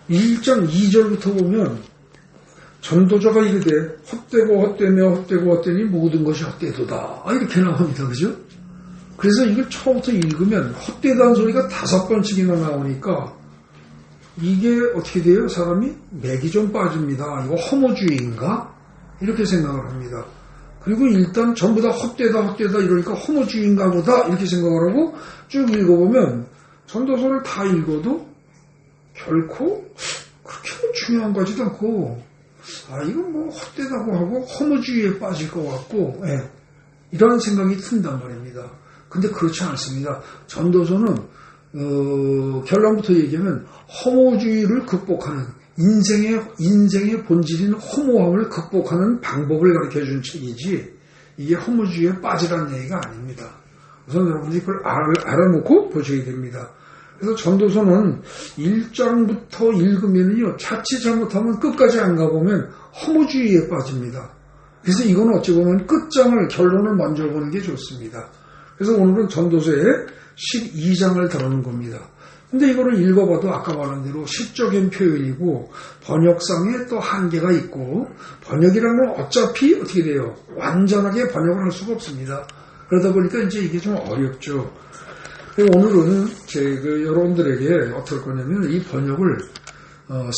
1장 2절부터 보면 전도자가 이르되 헛되고 헛되며 헛되고 헛되니 모든 것이 헛되도다. 이렇게 나옵니다. 그죠? 그래서 이걸 처음부터 읽으면 헛되다는 소리가 5번씩이나 나오니까 이게 어떻게 돼요? 사람이 맥이 좀 빠집니다. 이거 허무주의인가? 이렇게 생각을 합니다. 그리고 일단 전부 다 헛되다 이러니까 허무주의인가 보다 이렇게 생각을 하고 쭉 읽어보면 전도서를 다 읽어도 결코 그렇게 뭐 중요한 거지도 않고 이건 뭐 헛되다고 하고 허무주의에 빠질 것 같고 이런 생각이 든단 말입니다. 근데 그렇지 않습니다. 전도서는 결론부터 얘기하면 허무주의를 극복하는 인생의 본질인 허무함을 극복하는 방법을 가르쳐준 책이지 이게 허무주의에 빠지라는 얘기가 아닙니다. 우선 여러분들이 그걸 알아놓고 보셔야 됩니다. 그래서 전도서는 1장부터 읽으면요 자칫 잘못하면 끝까지 안 가보면 허무주의에 빠집니다. 그래서 이건 어찌 보면 끝장을 결론을 먼저 보는 게 좋습니다. 그래서 오늘은 전도서의 12장을 다루는 겁니다. 근데 이거를 읽어봐도 아까 말한 대로 시적인 표현이고 번역상에 또 한계가 있고 번역이라는 건 어차피 어떻게 돼요? 완전하게 번역을 할 수가 없습니다. 그러다 보니까 이제 이게 좀 어렵죠. 오늘은 여러분들에게 어떨 거냐면 이 번역을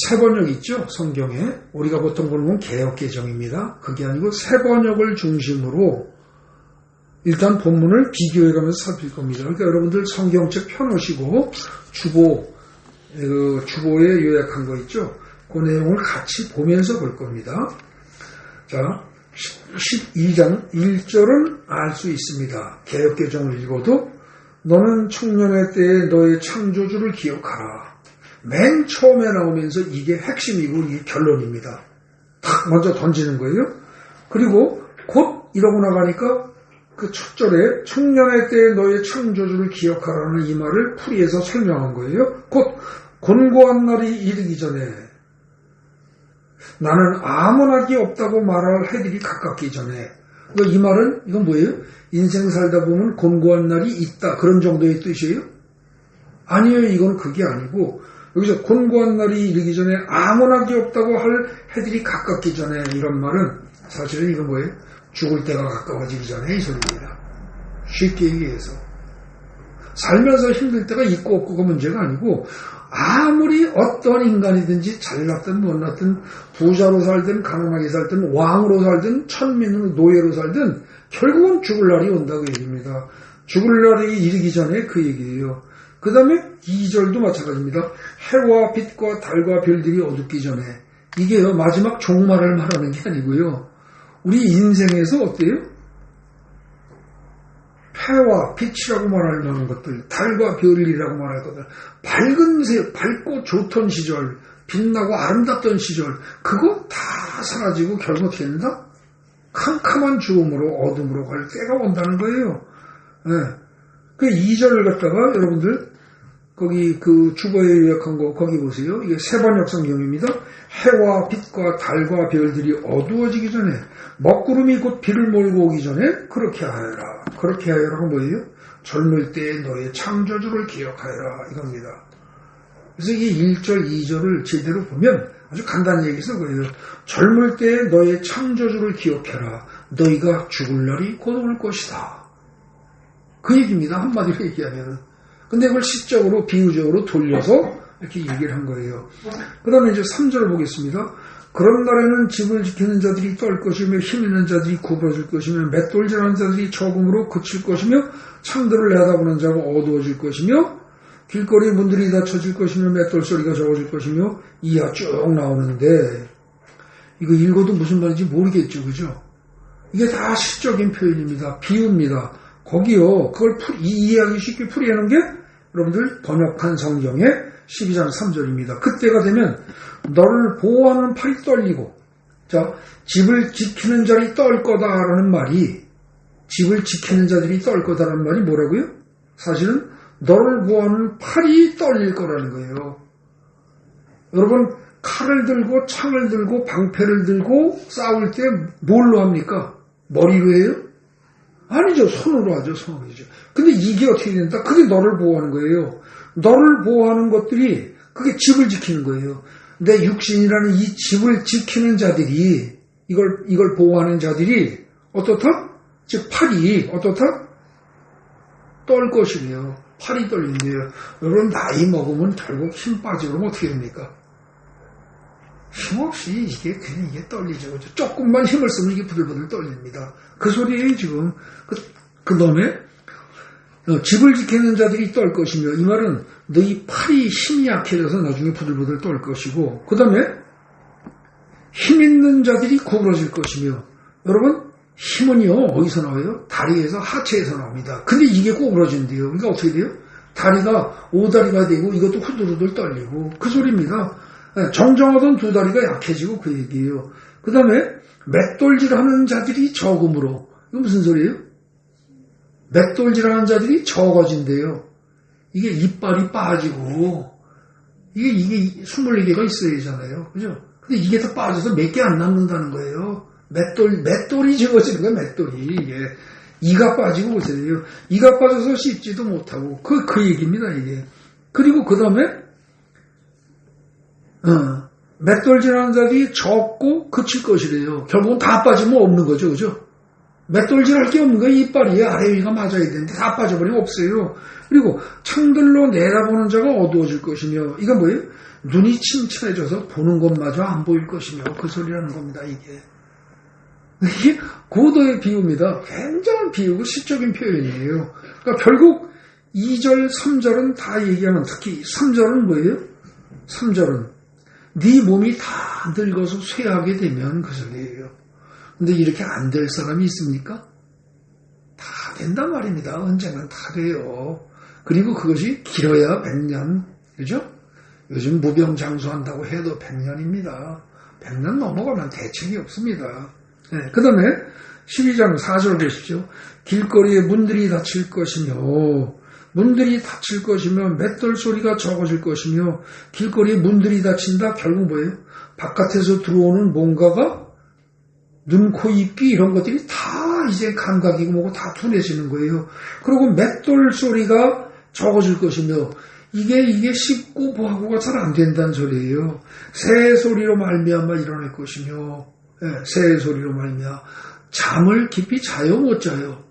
새 번역 있죠? 성경에 우리가 보통 보는 건 개역개정입니다. 그게 아니고 새 번역을 중심으로 일단 본문을 비교해가면서 살필 겁니다. 그러니까 여러분들 성경책 펴놓으시고 주보에 요약한 거 있죠? 그 내용을 같이 보면서 볼 겁니다. 자, 12장 1절은 알 수 있습니다. 개역개정을 읽어도 너는 청년의 때에 너의 창조주를 기억하라. 맨 처음에 나오면서 이게 핵심이고 이게 결론입니다. 딱 먼저 던지는 거예요. 그리고 곧 이러고 나가니까 그 첫 절에 청년의 때에 너의 창조주를 기억하라는 이 말을 풀이해서 설명한 거예요. 곧 곤고한 날이 이르기 전에 나는 아무 낙이 없다고 말할 해들이 가깝기 전에 그러니까 이 말은 이건 뭐예요? 인생 살다 보면 곤고한 날이 있다 그런 정도의 뜻이에요? 아니에요. 이건 그게 아니고 여기서 곤고한 날이 이르기 전에 아무 낙이 없다고 할 해들이 가깝기 전에 이런 말은 사실은 이건 뭐예요? 죽을 때가 가까워지기 전에 이 소리입니다. 쉽게 얘기해서 살면서 힘들 때가 있고 없고가 문제가 아니고 아무리 어떤 인간이든지 잘났든 못났든 부자로 살든 가난하게 살든 왕으로 살든 천민으로 노예로 살든 결국은 죽을 날이 온다고 얘기입니다. 죽을 날이 이르기 전에 그 얘기예요. 그 다음에 2절도 마찬가지입니다. 해와 빛과 달과 별들이 어둡기 전에 이게요 마지막 종말을 말하는 게 아니고요. 우리 인생에서 어때요? 해와 빛이라고 말할 만한 것들, 달과 별이라고 말할 것들, 밝은 색, 밝고 좋던 시절, 빛나고 아름답던 시절, 그거 다 사라지고 결국 어떻게 된다? 캄캄한 죽음으로 어둠으로 갈 때가 온다는 거예요. 네. 그 2절을 갖다가 여러분들 거기 그 주보에 요약한 거 거기 보세요. 이게 세번역 성경입니다. 해와 빛과 달과 별들이 어두워지기 전에 먹구름이 곧 비를 몰고 오기 전에 그렇게 하여라. 그렇게 하여라가 뭐예요? 젊을 때에 너의 창조주를 기억하여라 이겁니다. 그래서 이 1절 2절을 제대로 보면 아주 간단히 얘기해서 그래요. 젊을 때에 너의 창조주를 기억해라. 너희가 죽을 날이 곧 올 것이다. 그 얘기입니다. 한마디로 얘기하면. 근데 그걸 시적으로 비유적으로 돌려서 이렇게 얘기를 한 거예요. 그 다음에 이제 3절을 보겠습니다. 그런 날에는 집을 지키는 자들이 떨 것이며 힘 있는 자들이 굽어질 것이며 맷돌질하는 자들이 적음으로 그칠 것이며 창들을 내다보는 자가 어두워질 것이며 길거리 문들이 닫혀질 것이며 맷돌 소리가 적어질 것이며 이하 쭉 나오는데 이거 읽어도 무슨 말인지 모르겠죠. 그죠? 이게 다 시적인 표현입니다. 비유입니다. 거기요, 그걸 이해하기 쉽게 풀이하는 게 여러분들 번역한 성경의 12장 3절입니다. 그때가 되면 너를 보호하는 팔이 떨리고, 자, 집을 지키는 자들이 떨 거다라는 말이, 집을 지키는 자들이 떨 거다라는 말이 뭐라고요? 사실은 너를 보호하는 팔이 떨릴 거라는 거예요. 여러분, 칼을 들고 창을 들고 방패를 들고 싸울 때 뭘로 합니까? 머리로 해요? 아니죠. 손으로 하죠. 손으로 하죠. 근데 이게 어떻게 된다? 그게 너를 보호하는 거예요. 너를 보호하는 것들이 그게 집을 지키는 거예요. 내 육신이라는 이 집을 지키는 자들이, 이걸 보호하는 자들이 어떻다? 즉 팔이 어떻다? 떨 것이래요. 팔이 떨린대요. 여러분 나이 먹으면 결국 힘 빠지고 그러면 어떻게 됩니까? 힘없이 이게 떨리죠. 그죠? 조금만 힘을 쓰면 이게 부들부들 떨립니다. 그 소리예요 지금. 그 다음에 집을 지키는 자들이 떨 것이며, 이 말은 너희 팔이 힘이 약해져서 나중에 부들부들 떨 것이고, 그 다음에 힘 있는 자들이 구부러질 것이며, 여러분 힘은요 어디서 나와요? 다리에서 하체에서 나옵니다. 근데 이게 구부러진대요. 그러니까 어떻게 돼요? 다리가 오다리가 되고 이것도 후들후들 떨리고 그 소리입니다. 정정하던 두 다리가 약해지고 그 얘기예요. 그 다음에 맷돌질하는 자들이 적음으로, 이거 무슨 소리예요? 맷돌질하는 자들이 적어진대요. 이게 이빨이 빠지고 이게 24개가 있어야 되잖아요. 그죠? 근데 이게 다 빠져서 몇 개 안 남는다는 거예요. 맷돌이 적어지는 거예요. 맷돌이. 이게 이가 빠지고 보세요. 이가 빠져서 씹지도 못하고 그 얘기입니다. 이게. 그리고 그 다음에 맷돌질하는 자들이 적고 그칠 것이래요. 결국은 다 빠지면 없는 거죠. 그죠? 맷돌질할 게 없는 거예요. 이빨이 아래 위가 맞아야 되는데 다 빠져버리면 없어요. 그리고 창들로 내다보는 자가 어두워질 것이며, 이건 뭐예요? 눈이 침침해져서 보는 것마저 안 보일 것이며, 그 소리라는 겁니다. 이게 고도의 비유입니다. 굉장한 비유고 시적인 표현이에요. 그러니까 결국 2절, 3절은 다 얘기하는, 특히 3절은 뭐예요? 3절은 네 몸이 다 늙어서 쇠하게 되면 그 소리예요. 근데 이렇게 안 될 사람이 있습니까? 다 된단 말입니다. 언젠간 다 돼요. 그리고 그것이 길어야 100년. 그죠? 요즘 무병장수한다고 해도 100년입니다. 100년 넘어가면 대책이 없습니다. 네, 그 다음에 12장 4절 보십시오. 길거리에 문들이 닫힐 것이며, 문들이 닫힐 것이며, 맷돌 소리가 적어질 것이며, 길거리에 문들이 닫힌다. 결국 뭐예요? 바깥에서 들어오는 뭔가가 눈, 코, 입, 귀 이런 것들이 다 이제 감각이고 뭐고 다 둔해지는 거예요. 그리고 맷돌 소리가 적어질 것이며, 이게 씹고 보하고가 잘 안 된다는 소리예요. 새 소리로 말미암아 일어날 것이며, 새 소리로 말미암아 잠을 깊이 자요, 못 자요?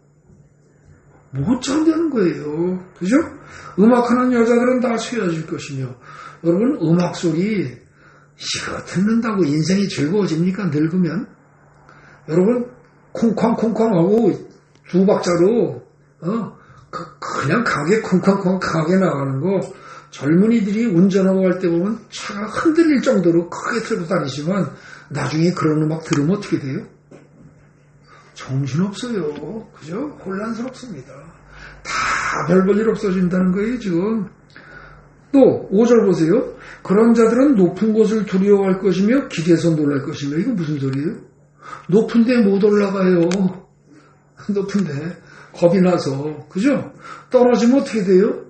못 잔다는 거예요. 그죠? 음악하는 여자들은 다 쇠해질 것이며, 여러분 음악 소리 이거 듣는다고 인생이 즐거워집니까? 늙으면? 여러분 콩쾅콩쾅하고 두 박자로 그냥 가게 콩쾅콩쾅 가게 나가는 거, 젊은이들이 운전하고 갈 때 보면 차가 흔들릴 정도로 크게 틀고 다니지만 나중에 그런 음악 들으면 어떻게 돼요? 정신없어요. 그죠? 혼란스럽습니다. 다 별 볼 일 없어진다는 거예요 지금. 또 5절 보세요. 그런 자들은 높은 곳을 두려워할 것이며 길에서 놀랄 것이며, 이건 무슨 소리예요? 높은데 못 올라가요. 높은데 겁이 나서. 그죠? 떨어지면 어떻게 돼요?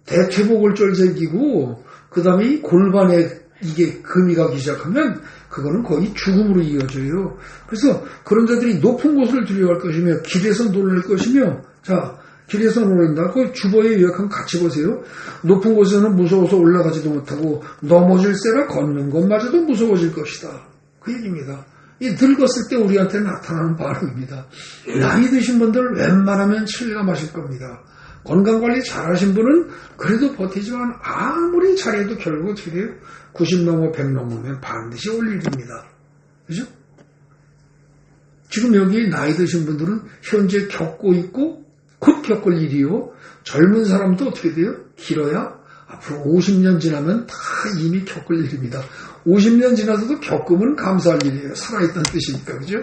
대퇴복을 쫄새기고 그 다음에 이 골반에 이게 금이 가기 시작하면 그거는 거의 죽음으로 이어져요. 그래서 그런 자들이 높은 곳을 두려워할 것이며 길에서 놀랄 것이며, 자, 길에서 놀란다. 그 주보에 요약하면 같이 보세요. 높은 곳에서는 무서워서 올라가지도 못하고 넘어질세라 걷는 것마저도 무서워질 것이다. 그 얘기입니다. 이 늙었을 때 우리한테 나타나는 반응입니다. 나이 드신 분들 웬만하면 실감하실 겁니다. 건강관리 잘하신 분은 그래도 버티지만 아무리 잘해도 결국 어떻게 돼요? 90 넘어 100 넘으면 반드시 올 일입니다. 그죠? 지금 여기 나이 드신 분들은 현재 겪고 있고 곧 겪을 일이요. 젊은 사람도 어떻게 돼요? 길어야 앞으로 50년 지나면 다 이미 겪을 일입니다. 50년 지나서도 겪으면 감사할 일이에요. 살아있다는 뜻이니까. 그죠?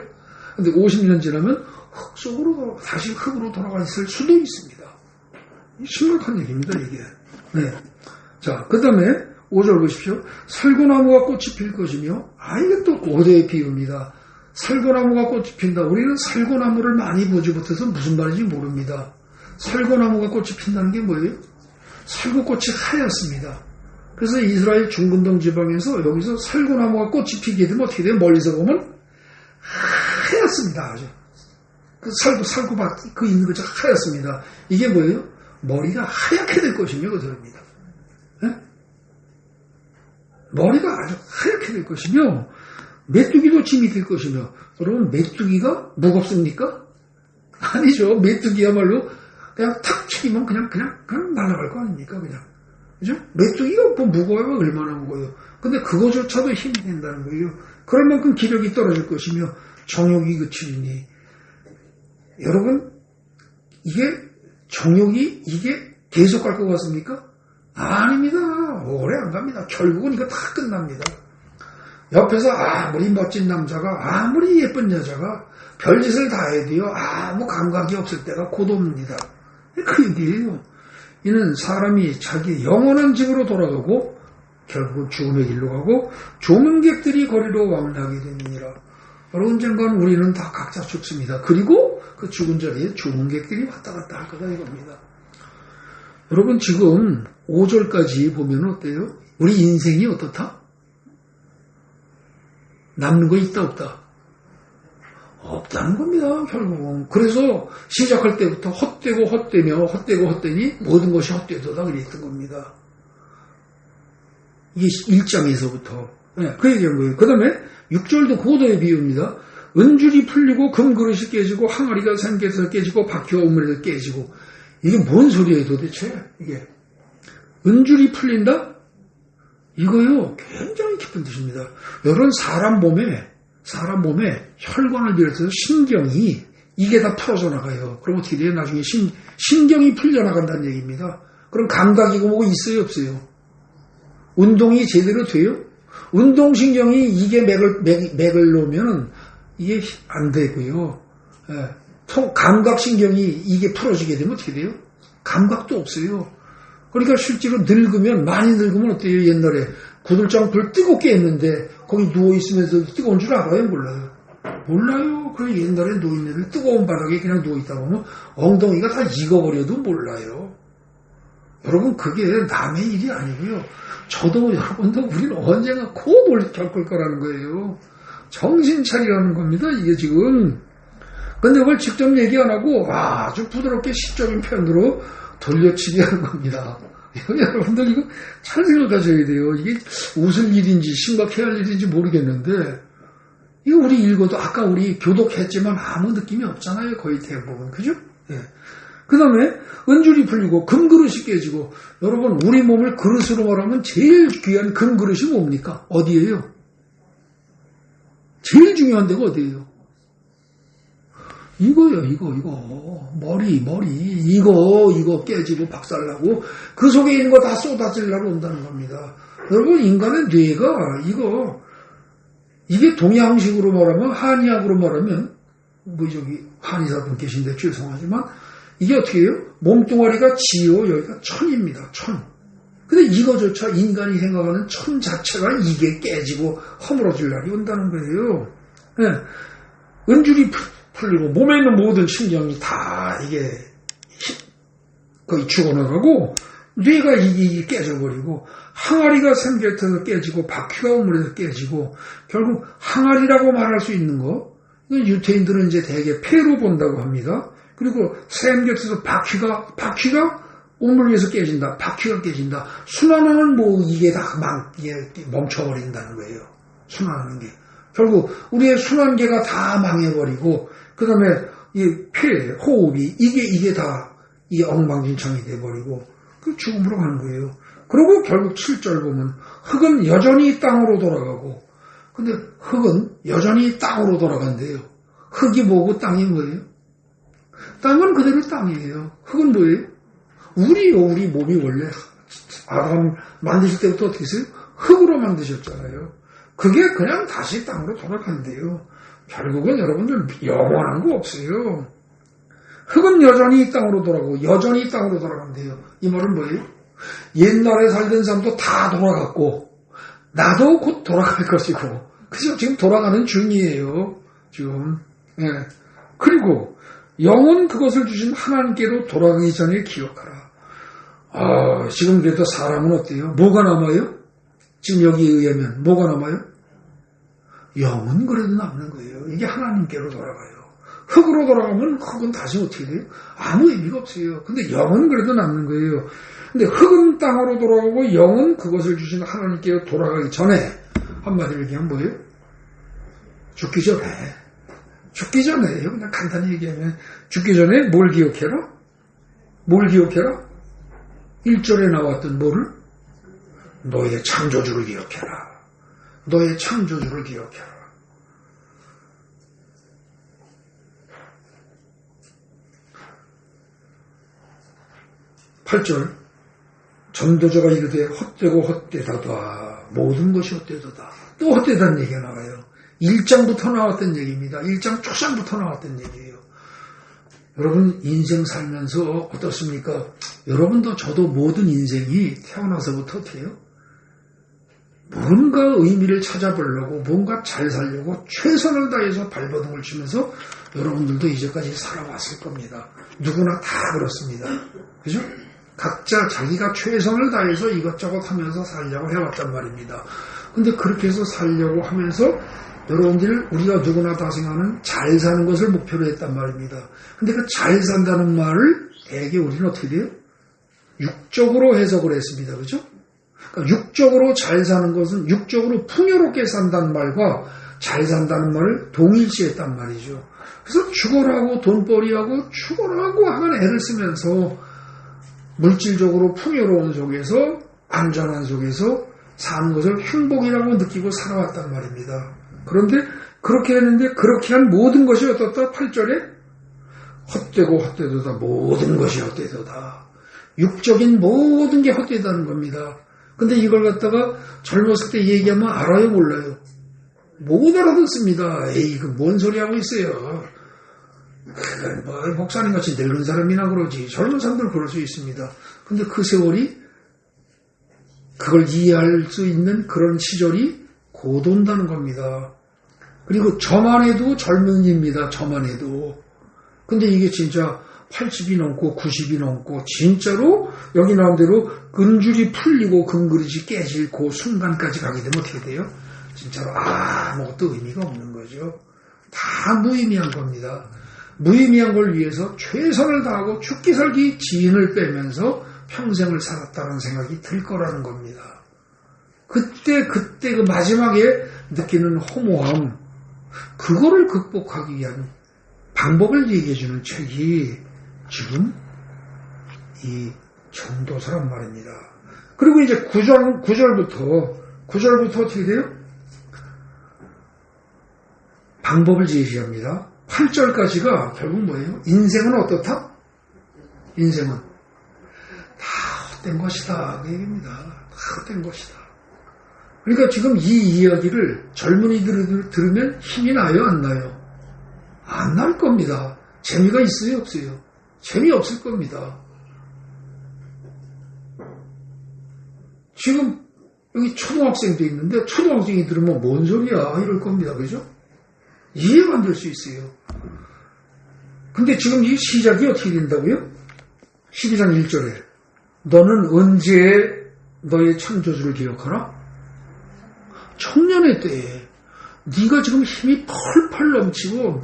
근데 50년 지나면 흙 속으로 다시 흙으로 돌아가 있을 수도 있습니다. 심각한 얘기입니다, 이게. 네. 자, 그 다음에 5절 보십시오. 살구나무가 꽃이 필 것이며, 이게 또 고대의 비유입니다. 살구나무가 꽃이 핀다. 우리는 살구나무를 많이 보지 못해서 무슨 말인지 모릅니다. 살구나무가 꽃이 핀다는 게 뭐예요? 살구꽃이 하얗습니다. 그래서 이스라엘 중근동 지방에서 여기서 살구나무가 꽃이 피게 되면 어떻게 돼요? 멀리서 보면 하얗습니다. 아주. 그 살구밭 그 있는 거 하얗습니다. 이게 뭐예요? 머리가 하얗게 될 것이며 그 소리입니다. 네? 머리가 아주 하얗게 될 것이며 메뚜기도 짐이 될 것이며 여러분 메뚜기가 무겁습니까? 아니죠. 메뚜기야말로 그냥 탁 튀기면 그냥 날아갈 거 아닙니까? 그냥. 그죠? 메뚜기가 뭐 무거워요? 얼마나 무거워요? 근데 그거조차도 힘이 된다는 거예요. 그럴 만큼 기력이 떨어질 것이며 정욕이 그치리니 여러분 이게 정욕이 이게 계속 갈 것 같습니까? 아닙니다. 오래 안 갑니다. 결국은 이거 다 끝납니다. 옆에서 아무리 멋진 남자가 아무리 예쁜 여자가 별짓을 다 해도요 아무 감각이 없을 때가 곧 옵니다. 그 얘기예요. 이는 사람이 자기 영원한 집으로 돌아가고 결국은 죽음의 길로 가고 조문객들이 거리로 왕래하게 되느니라. 여러분 언젠간 우리는 다 각자 죽습니다. 그리고 그 죽은 자리에 조문객들이 왔다 갔다 할 거다 이겁니다. 여러분 지금 5절까지 보면 어때요? 우리 인생이 어떻다? 남는 거 있다 없다? 없다는 겁니다. 결국은. 그래서 시작할 때부터 헛되고 헛되며 헛되고 헛되니 모든 것이 헛되도다 그랬던 겁니다. 이게 1장에서부터 그 얘기한 거예요. 그 다음에 6절도 고도의 비유입니다. 은줄이 풀리고 금그릇이 깨지고 항아리가 생겨서 깨지고 바퀴가 우물에서 깨지고 이게 뭔 소리예요 도대체? 이게 은줄이 풀린다? 이거요 굉장히 깊은 뜻입니다. 여러분 사람 몸에 혈관을 비롯해서 신경이 이게 다 풀어져 나가요. 그럼 어떻게 돼요? 나중에 신경이 풀려 나간다는 얘기입니다. 그럼 감각이고 뭐고 있어요 없어요? 운동이 제대로 돼요? 운동신경이 이게 맥을 놓으면 이게 안 되고요. 감각신경이 이게 풀어지게 되면 어떻게 돼요? 감각도 없어요. 그러니까 실제로 늙으면 많이 늙으면 어때요? 옛날에 구들장 불 뜨겁게 했는데 거기 누워있으면서 뜨거운 줄 알아요? 몰라요? 몰라요. 그래 옛날에 누워있는 애들 뜨거운 바닥에 그냥 누워있다 보면 엉덩이가 다 익어버려도 몰라요. 여러분 그게 남의 일이 아니고요. 저도 여러분도 우리는 언젠가 곧 겪을 거라는 거예요. 정신 차리라는 겁니다. 이게 지금. 근데 그걸 직접 얘기 안 하고 아주 부드럽게 시적인 표현으로 돌려치기 하는 겁니다. 여러분들 이거 잘 생각하셔야 돼요. 이게 웃을 일인지 심각해야 할 일인지 모르겠는데 이거 우리 읽어도 아까 우리 교독했지만 아무 느낌이 없잖아요. 거의 대부분. 그죠? 예. 그 다음에 은줄이 풀리고 금그릇이 깨지고 여러분 우리 몸을 그릇으로 말하면 제일 귀한 금그릇이 뭡니까? 어디예요? 제일 중요한 데가 어디예요? 이거요, 이거. 머리. 이거 깨지고 박살나고, 그 속에 있는 거 다 쏟아지려고 온다는 겁니다. 여러분, 인간의 뇌가, 이게 동양식으로 말하면, 한의학으로 말하면, 한의사분 계신데 죄송하지만, 이게 어떻게 해요? 몸뚱아리가 지요, 여기가 천입니다, 천. 근데 이거조차 인간이 생각하는 천 자체가 이게 깨지고 허물어질 날이 온다는 거예요. 네. 은줄이 풀리고 몸에 있는 모든 신경이 다 이게 거의 죽어나가고 뇌가 이게 깨져버리고 항아리가 샘곁에서 깨지고 바퀴가 우물에서 깨지고 결국 항아리라고 말할 수 있는 거 이건 유태인들은 이제 대개 폐로 본다고 합니다. 그리고 샘곁에서 바퀴가 우물 위에서 깨진다. 바퀴가 깨진다. 순환하는 이게 다 이게 멈춰버린다는 거예요. 순환하는 게. 결국 우리의 순환계가 다 망해버리고 그 다음에 이 폐, 호흡이 이게 다 이 엉망진창이 돼버리고 그 죽음으로 가는 거예요. 그리고 결국 7절 보면 흙은 여전히 땅으로 돌아가고 근데 흙은 여전히 땅으로 돌아간대요. 흙이 뭐고 땅이 뭐예요? 땅은 그대로 땅이에요. 흙은 뭐예요? 우리 몸이 원래 아담 만드실 때부터 어떻게 했어요? 흙으로 만드셨잖아요. 그게 그냥 다시 땅으로 돌아간대요. 결국은 여러분들 영원한 거 없어요. 흙은 여전히 땅으로 돌아가고 여전히 땅으로 돌아간대요. 이 말은 뭐예요? 옛날에 살던 사람도 다 돌아갔고 나도 곧 돌아갈 것이고 그죠? 지금 돌아가는 중이에요. 지금. 예. 그리고 영은 그것을 주신 하나님께로 돌아가기 전에 기억하라. 지금 그래도 사람은 어때요? 뭐가 남아요? 지금 여기에 의하면 뭐가 남아요? 영은 그래도 남는 거예요. 이게 하나님께로 돌아가요. 흙으로 돌아가면 흙은 다시 어떻게 돼요? 아무 의미가 없어요. 근데 영은 그래도 남는 거예요. 근데 흙은 땅으로 돌아가고 영은 그것을 주신 하나님께 돌아가기 전에 한마디로 얘기하면 뭐예요? 죽기 전에. 죽기 전에 그냥 간단히 얘기하면 죽기 전에 뭘 기억해라? 뭘 기억해라? 1절에 나왔던 뭐를? 너의 창조주를 기억해라. 너의 창조주를 기억해라. 8절 전도자가 이르되 헛되고 헛되다다. 모든 것이 헛되다다. 또 헛되다는 얘기가 나와요. 1장부터 나왔던 얘기입니다. 1장 초장부터 나왔던 얘기예요. 여러분 인생 살면서 어떻습니까? 여러분도 저도 모든 인생이 태어나서부터 어떻게 해요? 뭔가 의미를 찾아보려고 뭔가 잘 살려고 최선을 다해서 발버둥을 치면서 여러분들도 이제까지 살아왔을 겁니다. 누구나 다 그렇습니다. 그죠? 각자 자기가 최선을 다해서 이것저것 하면서 살려고 해왔단 말입니다. 근데 그렇게 해서 살려고 하면서 여러분들 우리가 누구나 다 생각하는 잘 사는 것을 목표로 했단 말입니다. 근데 그 잘 산다는 말을 대개 우리는 어떻게 돼요? 육적으로 해석을 했습니다. 그죠? 그러니까 육적으로 잘 사는 것은 육적으로 풍요롭게 산다는 말과 잘 산다는 말을 동일시했단 말이죠. 그래서 죽어라고 돈벌이하고 죽어라고 하면 애를 쓰면서 물질적으로 풍요로운 속에서 안전한 속에서 사는 것을 행복이라고 느끼고 살아왔단 말입니다. 그런데 그렇게 했는데 그렇게 한 모든 것이 어떻다? 8절에 헛되고 헛되도다. 모든 것이 헛되도다. 육적인 모든 게 헛되다는 겁니다. 근데 이걸 갖다가 젊었을 때 얘기하면 알아요 몰라요? 못 알아듣습니다. 에이 그 뭔 소리 하고 있어요. 그건 뭐 목사님 같이 늙은 사람이나 그러지. 젊은 사람들은 그럴 수 있습니다. 근데 그 세월이 그걸 이해할 수 있는 그런 시절이 곧 온다는 겁니다. 그리고 저만 해도 젊은이입니다. 저만 해도. 근데 이게 진짜 80이 넘고 90이 넘고 진짜로 여기 나온 대로 근줄이 풀리고 근그릇이 깨질 그 순간까지 가게 되면 어떻게 돼요? 진짜로 아무것도 의미가 없는 거죠. 다 무의미한 겁니다. 무의미한 걸 위해서 최선을 다하고 죽기 살기 지인을 빼면서 평생을 살았다는 생각이 들 거라는 겁니다. 그때 그 마지막에 느끼는 허무함, 그거를 극복하기 위한 방법을 얘기해주는 책이 지금 이 전도서란 말입니다. 그리고 이제 9절부터 어떻게 돼요? 방법을 제시합니다. 8절까지가 결국 뭐예요? 인생은 어떻다? 인생은 다 헛된 것이다. 그 얘기입니다. 다 헛된 것이다. 그러니까 지금 이 이야기를 젊은이들이 들으면 힘이 나요? 안 나요? 안 날 겁니다. 재미가 있어요? 없어요? 재미없을 겁니다. 지금 여기 초등학생도 있는데 초등학생이 들으면 뭔 소리야? 이럴 겁니다. 그죠? 이해가 안 될 수 있어요. 근데 지금 이 시작이 어떻게 된다고요? 12장 1절에 너는 언제 너의 창조주를 기억하라? 청년의 때에 네가 지금 힘이 펄펄 넘치고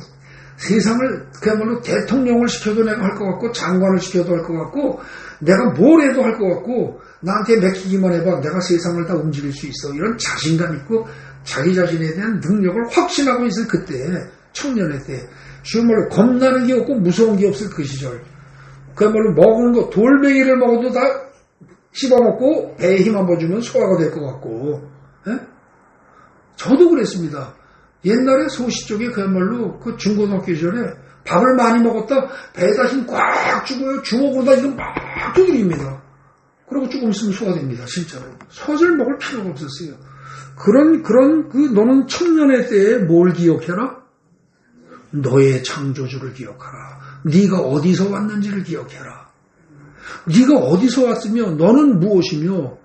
세상을 그야말로 대통령을 시켜도 내가 할 것 같고 장관을 시켜도 할 것 같고 내가 뭘 해도 할 것 같고 나한테 맡기기만 해봐 내가 세상을 다 움직일 수 있어 이런 자신감 있고 자기 자신에 대한 능력을 확신하고 있을 그때 청년의 때 쉬운 말로 겁나는 게 없고 무서운 게 없을 그 시절 그야말로 먹은 거 돌멩이를 먹어도 다 씹어먹고 배에 힘 한번 주면 소화가 될 것 같고 에? 저도 그랬습니다. 옛날에 소시 쪽에 그야말로 그 중고등학교 시절에 밥을 많이 먹었다 배에다 힘 꽉 주고요 주먹으로 다 이거 막 두드립니다. 그리고 조금 있으면 소화됩니다. 진짜로. 서절 먹을 필요가 없었어요. 그런 그 너는 청년의 때에 뭘 기억해라? 너의 창조주를 기억하라. 네가 어디서 왔는지를 기억해라. 네가 어디서 왔으며 너는 무엇이며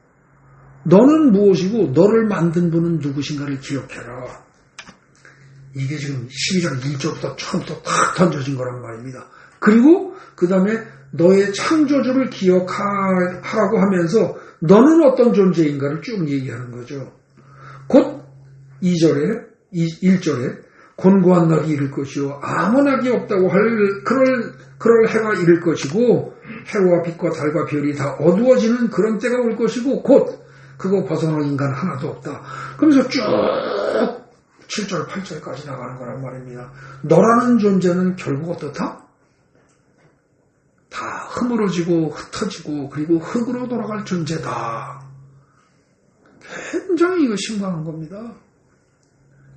너는 무엇이고 너를 만든 분은 누구신가를 기억해라. 이게 지금 12장 1절부터 처음부터 탁 던져진 거란 말입니다. 그리고 그 다음에 너의 창조주를 기억하라고 하면서 너는 어떤 존재인가를 쭉 얘기하는 거죠. 곧 1절에 곤고한 낙이 이를 것이요 아무 낙이 없다고 할 그럴 해가 이를 것이고 해와 빛과 달과 별이 다 어두워지는 그런 때가 올 것이고 곧 그거 벗어날 인간 하나도 없다. 그러면서 쭉 7절 8절까지 나가는 거란 말입니다. 너라는 존재는 결국 어떻다? 다 흐물어지고 흩어지고 그리고 흙으로 돌아갈 존재다. 굉장히 이거 심각한 겁니다.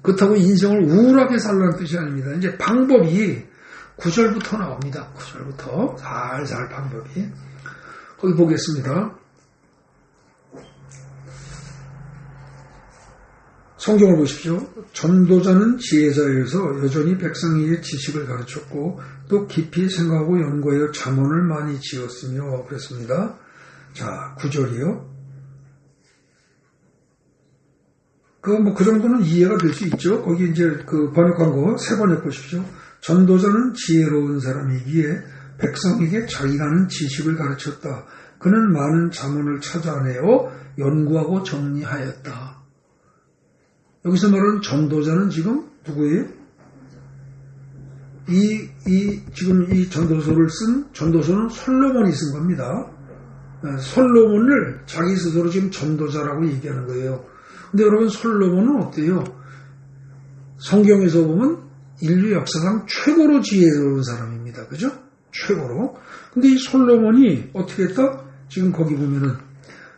그렇다고 인생을 우울하게 살라는 뜻이 아닙니다. 이제 방법이 9절부터 나옵니다. 9절부터 살살 방법이. 거기 보겠습니다. 성경을 보십시오. 전도자는 지혜자여서 여전히 백성에게 지식을 가르쳤고 또 깊이 생각하고 연구하여 잠언을 많이 지었으며 그랬습니다. 자, 9절이요. 그 정도는 이해가 될 수 있죠. 거기 이제 그 번역한 거 세 번역 보십시오. 전도자는 지혜로운 사람이기에 백성에게 자기가 아는 지식을 가르쳤다. 그는 많은 잠언을 찾아내어 연구하고 정리하였다. 여기서 말하는 전도자는 지금 누구예요? 지금 이 전도서를 쓴 전도서는 솔로몬이 쓴 겁니다. 솔로몬을 자기 스스로 지금 전도자라고 얘기하는 거예요. 근데 여러분 솔로몬은 어때요? 성경에서 보면 인류 역사상 최고로 지혜로운 사람입니다. 그죠? 최고로. 근데 이 솔로몬이 어떻게 했다? 지금 거기 보면은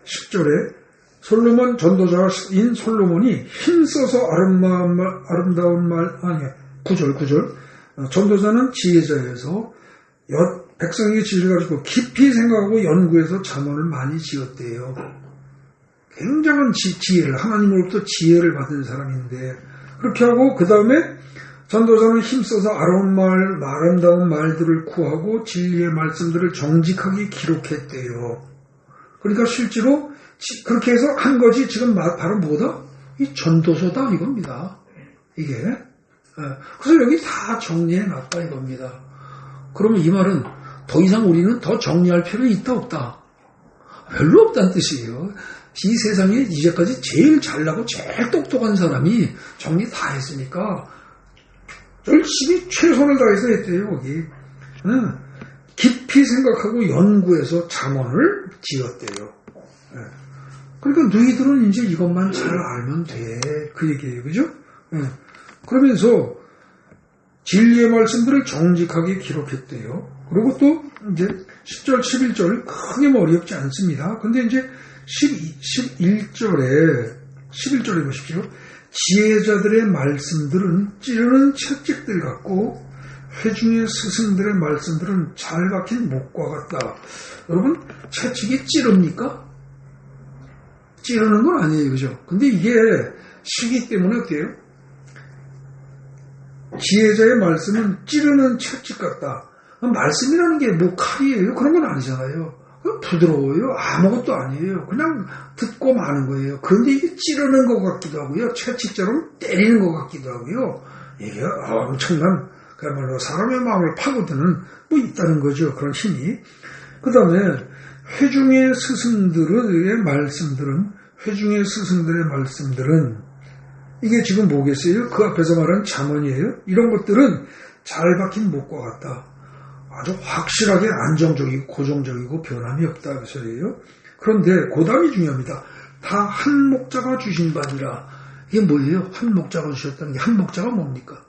10절에 솔로몬 전도자인 솔로몬이 힘써서 아름다운 말 아니야 9절 전도자는 지혜자여서 백성에게 지혜를 가지고 깊이 생각하고 연구해서 잠언을 많이 지었대요. 굉장한 지혜를 하나님으로부터 지혜를 받은 사람인데 그렇게 하고 그 다음에 전도자는 힘써서 아름다운 말들을 구하고 진리의 말씀들을 정직하게 기록했대요. 그러니까 실제로 그렇게 해서 한 것이 지금 바로 뭐다? 이 전도서다 이겁니다. 이게. 그래서 여기 다 정리해놨다 이겁니다. 그러면 이 말은 더 이상 우리는 더 정리할 필요 있다 없다? 별로 없다는 뜻이에요. 이 세상에 이제까지 제일 잘나고 제일 똑똑한 사람이 정리 다 했으니까 열심히 최선을 다해서 했대요 거기. 깊이 생각하고 연구해서 잠언을 지었대요. 그러니까 너희들은 이제 이것만 잘 알면 돼. 그 얘기예요. 그죠? 그러면서 진리의 말씀들을 정직하게 기록했대요. 그리고 또 이제 10절, 11절 크게 뭐 어렵지 않습니다. 근데 이제 11절에 보십시오. 지혜자들의 말씀들은 찌르는 채찍들 같고 회중의 스승들의 말씀들은 잘 박힌 목과 같다. 여러분, 채찍이 찌릅니까? 찌르는 건 아니에요. 그죠? 근데 이게 시기 때문에 어때요? 지혜자의 말씀은 찌르는 채찍 같다. 말씀이라는 게 뭐 칼이에요? 그런 건 아니잖아요. 부드러워요. 아무것도 아니에요. 그냥 듣고 마는 거예요. 그런데 이게 찌르는 것 같기도 하고요. 채찍처럼 때리는 것 같기도 하고요. 이게 엄청난 그야말로 사람의 마음을 파고드는 뭐 있다는 거죠. 그런 힘이. 그 다음에 회중의 스승들의 말씀들은 이게 지금 뭐겠어요? 그 앞에서 말한 잠언이에요. 이런 것들은 잘 박힌 목과 같다. 아주 확실하게 안정적이고 고정적이고 변함이 없다 그 소리예요. 그런데 고담이 중요합니다. 다 한 목자가 주신 바니라. 이게 뭐예요? 한 목자가 주셨다는 게 한 목자가 뭡니까?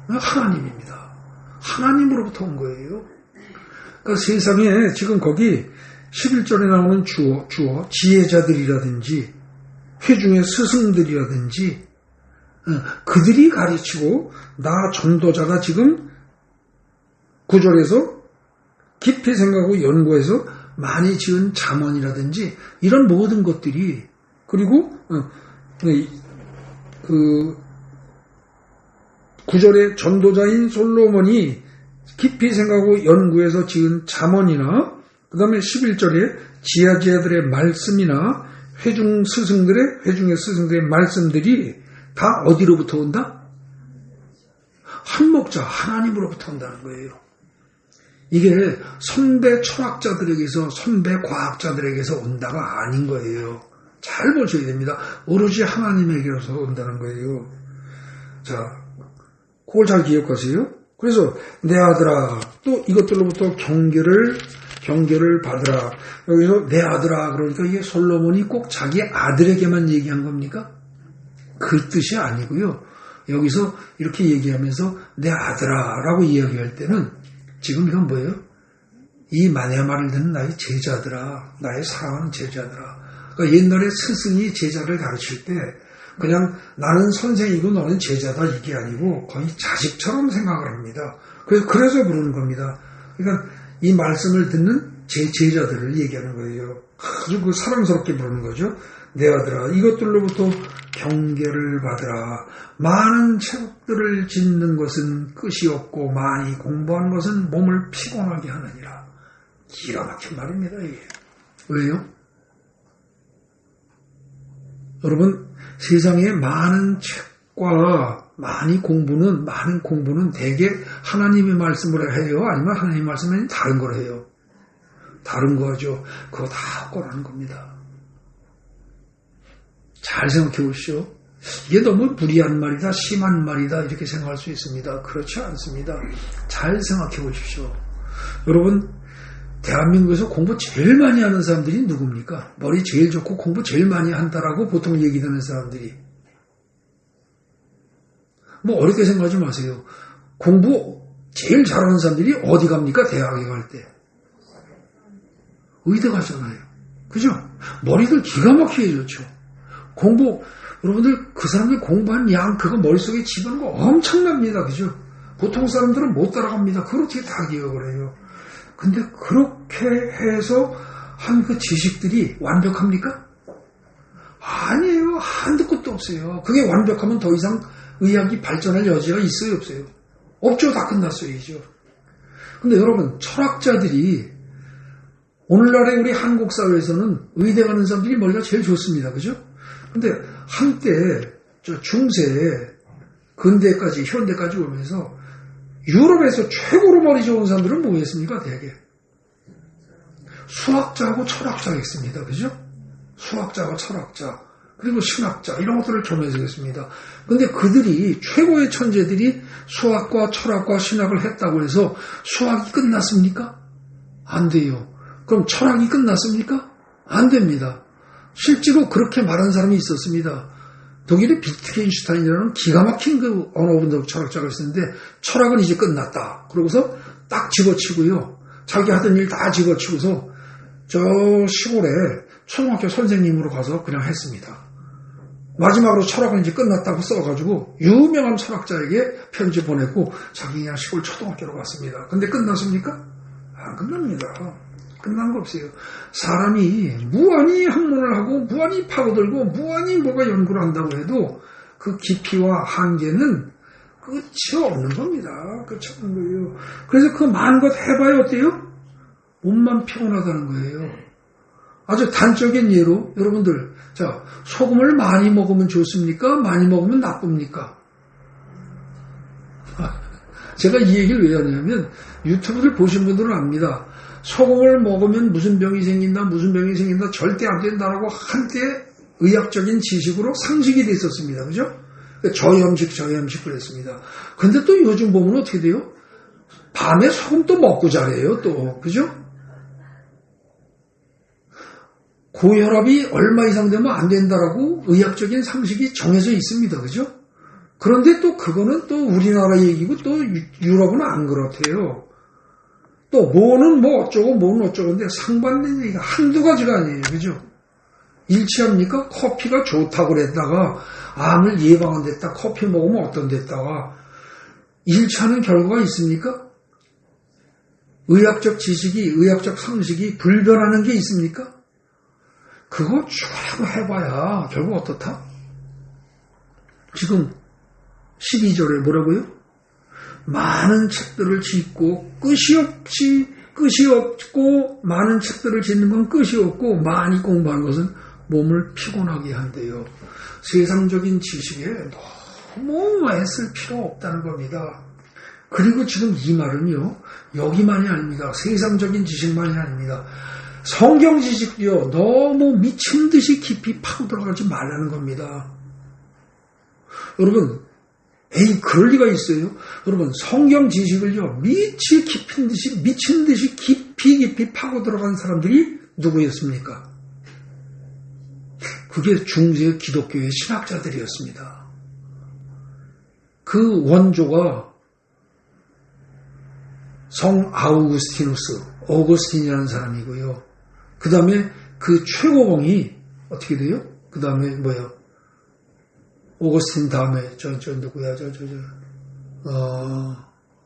하나님입니다. 하나님으로부터 온 거예요. 그러니까 세상에 지금 거기 11절에 나오는 주어 지혜자들이라든지 회중의 스승들이라든지 그들이 가르치고 나 전도자가 지금 9절에서 깊이 생각하고 연구해서 많이 지은 잠언이라든지 이런 모든 것들이 그리고 그 9절에 전도자인 솔로몬이 깊이 생각하고 연구해서 지은 잠언이나 그 다음에 11절에 지혜자들의 말씀이나 회중의 스승들의 말씀들이 다 어디로부터 온다? 한 목자 하나님으로부터 온다는 거예요. 이게 선배 철학자들에게서 선배 과학자들에게서 온다가 아닌 거예요. 잘 보셔야 됩니다. 오로지 하나님에게로서 온다는 거예요. 자, 그걸 잘 기억하세요. 그래서 내 아들아, 또 이것들로부터 경계를 받으라. 여기서 내 아들아 그러니까 이게 솔로몬이 꼭 자기 아들에게만 얘기한 겁니까? 그 뜻이 아니고요. 여기서 이렇게 얘기하면서 내 아들아 라고 이야기할 때는 지금 이건 뭐예요? 이 만의 말을 듣는 나의 제자들아, 나의 사랑하는 제자들아. 그러니까 옛날에 스승이 제자를 가르칠 때 그냥 나는 선생이고 너는 제자다 이게 아니고 거의 자식처럼 생각을 합니다. 그래서 부르는 겁니다. 그러니까 이 말씀을 듣는 제 제자들을 얘기하는 거예요. 아주 그 사랑스럽게 부르는 거죠. 내 아들아 이것들로부터 경계를 받으라. 많은 책들을 짓는 것은 끝이 없고 많이 공부하는 것은 몸을 피곤하게 하느니라. 기가 막힌 말입니다. 이게. 왜요? 여러분 세상에 많은 책과 많은 공부는 대개 하나님의 말씀을 해요? 아니면 하나님의 말씀은 다른 걸 해요? 다른 거죠. 그거 다 헛거라는 겁니다. 잘 생각해 보시오. 이게 너무 무리한 말이다, 심한 말이다 이렇게 생각할 수 있습니다. 그렇지 않습니다. 잘 생각해 보십시오. 여러분 대한민국에서 공부 제일 많이 하는 사람들이 누굽니까? 머리 제일 좋고 공부 제일 많이 한다라고 보통 얘기 듣는 사람들이. 뭐 어렵게 생각하지 마세요. 공부 제일 잘하는 사람들이 어디 갑니까? 대학에 갈 때. 의대 가잖아요. 그죠? 머리들 기가 막히게 좋죠. 여러분들 그 사람들 공부한 양 그거 머릿속에 집어넣는 거 엄청납니다. 그죠? 보통 사람들은 못 따라갑니다. 그렇게 다 기억을 해요. 근데 그렇게 해서 한 그 지식들이 완벽합니까? 아니에요. 한두 끝도 없어요. 그게 완벽하면 더 이상 의학이 발전할 여지가 있어요? 없어요? 없죠. 다 끝났어야죠. 근데 여러분 철학자들이 오늘날의 우리 한국 사회에서는 의대 가는 사람들이 머리가 제일 좋습니다. 그죠? 근데 한때 중세 근대까지 현대까지 오면서 유럽에서 최고로 머리 좋은 사람들은 뭐겠습니까? 대개 수학자하고 철학자겠습니다. 그죠? 수학자와 철학자 그리고 신학자 이런 것들을 겸해서겠습니다. 근데 그들이 최고의 천재들이 수학과 철학과 신학을 했다고 해서 수학이 끝났습니까? 안 돼요. 그럼 철학이 끝났습니까? 안 됩니다. 실제로 그렇게 말한 사람이 있었습니다. 독일의 비트겐슈타인이라는 기가 막힌 그 언어분석 철학자가 있었는데 철학은 이제 끝났다. 그러고서 딱 집어치고요. 자기 하던 일 다 집어치고서 저 시골에 초등학교 선생님으로 가서 그냥 했습니다. 마지막으로 철학은 이제 끝났다고 써가지고 유명한 철학자에게 편지 보내고 자기 그냥 시골 초등학교로 갔습니다. 근데 끝났습니까? 안 끝납니다. 끝난 거 없어요. 사람이 무한히 학문을 하고 무한히 파고들고 무한히 뭐가 연구를 한다고 해도 그 깊이와 한계는 끝이 없는 겁니다. 끝이 없는 거예요. 그래서 그 많은 것 해봐야 어때요? 몸만 피곤하다는 거예요. 아주 단적인 예로 여러분들 자 소금을 많이 먹으면 좋습니까? 많이 먹으면 나쁩니까? 제가 이 얘기를 왜 하냐면 유튜브를 보신 분들은 압니다. 소금을 먹으면 무슨 병이 생긴다 절대 안 된다라고 한때 의학적인 지식으로 상식이 됐었습니다. 그죠? 저염식 그랬습니다. 근데 또 요즘 보면 어떻게 돼요? 밤에 소금 또 먹고 자래요. 또 그죠? 고혈압이 얼마 이상 되면 안 된다라고 의학적인 상식이 정해져 있습니다. 그죠? 그런데 또 그거는 또 우리나라 얘기고 또 유럽은 안 그렇대요. 또 뭐는 뭐 어쩌고 뭐는 어쩌고인데 상반된 얘기가 한두 가지가 아니에요. 그죠? 일치합니까? 커피가 좋다고 그랬다가 암을 예방한 데다 커피 먹으면 어떤 데다가 일치하는 결과가 있습니까? 의학적 지식이 의학적 상식이 불변하는 게 있습니까? 그거 쭉 해봐야 결국 어떻다? 지금 12절에 뭐라고요? 많은 책들을 짓고 끝이 없고 많은 책들을 짓는 건 끝이 없고 많이 공부하는 것은 몸을 피곤하게 한대요. 세상적인 지식에 너무 애쓸 필요 없다는 겁니다. 그리고 지금 이 말은요. 여기만이 아닙니다. 세상적인 지식만이 아닙니다. 성경 지식도요. 너무 미친 듯이 깊이 파고 들어가지 말라는 겁니다. 여러분 에이, 그럴 리가 있어요? 여러분, 성경 지식을요, 미친 듯이 깊이 파고 들어간 사람들이 누구였습니까? 그게 중세 기독교의 신학자들이었습니다. 그 원조가 성 오거스틴이라는 사람이고요. 그 다음에 그 최고봉이 어떻게 돼요? 그 다음에 뭐예요? 오거스틴 다음에 누구야?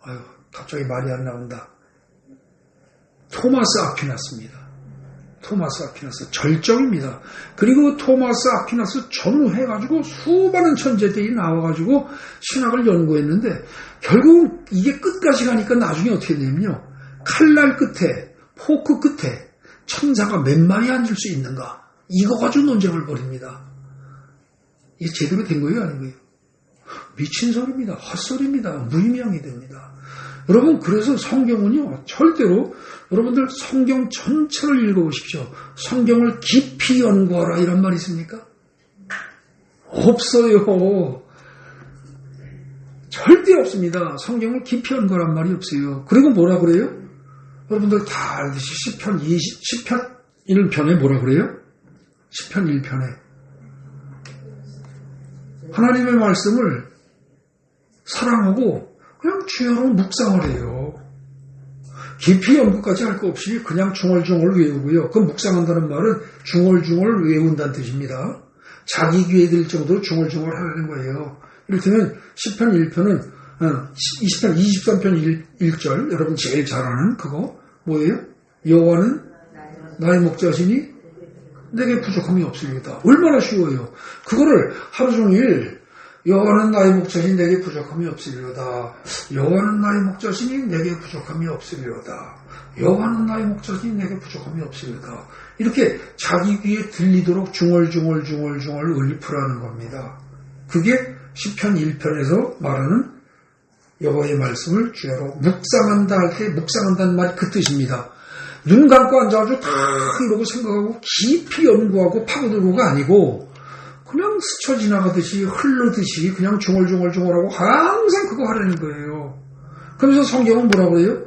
아유, 갑자기 말이 안 나온다. 토마스 아퀴나스입니다. 토마스 아퀴나스 절정입니다. 그리고 토마스 아퀴나스 전후해가지고 수많은 천재들이 나와가지고 신학을 연구했는데 결국 이게 끝까지 가니까 나중에 어떻게 되냐면요. 칼날 끝에 포크 끝에 천사가 몇 마리 앉을 수 있는가 이거 가지고 논쟁을 벌입니다. 이게 제대로 된 거예요? 아닌 거예요? 미친 소리입니다. 헛소리입니다. 무의미하게 됩니다. 여러분 그래서 성경은요. 절대로 여러분들 성경 전체를 읽어보십시오. 성경을 깊이 연구하라 이런 말이 있습니까? 없어요. 절대 없습니다. 성경을 깊이 연구하란 말이 없어요. 그리고 뭐라 그래요? 여러분들 다 알듯이 시편 1편에 뭐라 그래요? 시편 1편에 하나님의 말씀을 사랑하고 그냥 주야로 묵상을 해요. 깊이 연구까지 할 거 없이 그냥 중얼중얼 외우고요. 그 묵상한다는 말은 중얼중얼 외운다는 뜻입니다. 자기 귀에 들 정도로 중얼중얼 하라는 거예요. 이를테면 시편 1편은 23편 1절 여러분 제일 잘 아는 그거 뭐예요? 여호와는 나의 목자시니 내게 부족함이 없으리로다. 얼마나 쉬워요. 그거를 하루 종일 여호와는 나의 목자시니 내게 부족함이 없으리로다. 여호와는 나의 목자시니 내게 부족함이 없으리로다. 여호와는 나의 목자시니 내게 부족함이 없으리로다. 이렇게 자기 귀에 들리도록 중얼중얼 을풀하는 겁니다. 그게 시편 1편에서 말하는 여호와의 말씀을 주야로 묵상한다 할 때 묵상한다는 말이 그 뜻입니다. 눈 감고 앉아가지고 다 이러고 생각하고 깊이 연구하고 파고들고가 아니고 그냥 스쳐 지나가듯이 흐르듯이 그냥 중얼중얼하고 항상 그거 하려는 거예요. 그러면서 성경은 뭐라고 그래요?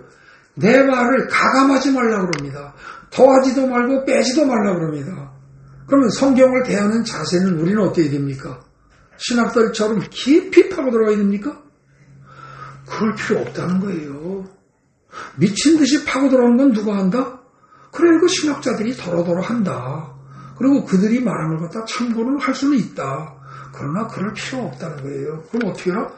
내 말을 가감하지 말라고 그럽니다. 더하지도 말고 빼지도 말라고 그럽니다. 그러면 성경을 대하는 자세는 우리는 어떻게 됩니까? 신학들처럼 깊이 파고 들어가야 됩니까? 그럴 필요 없다는 거예요. 미친 듯이 파고 들어가는 건 누가 한다? 그래, 그 신학자들이 더러더러 한다. 그리고 그들이 말한 걸 갖다 참고는 할 수는 있다. 그러나 그럴 필요 없다는 거예요. 그럼 어떻게 해라?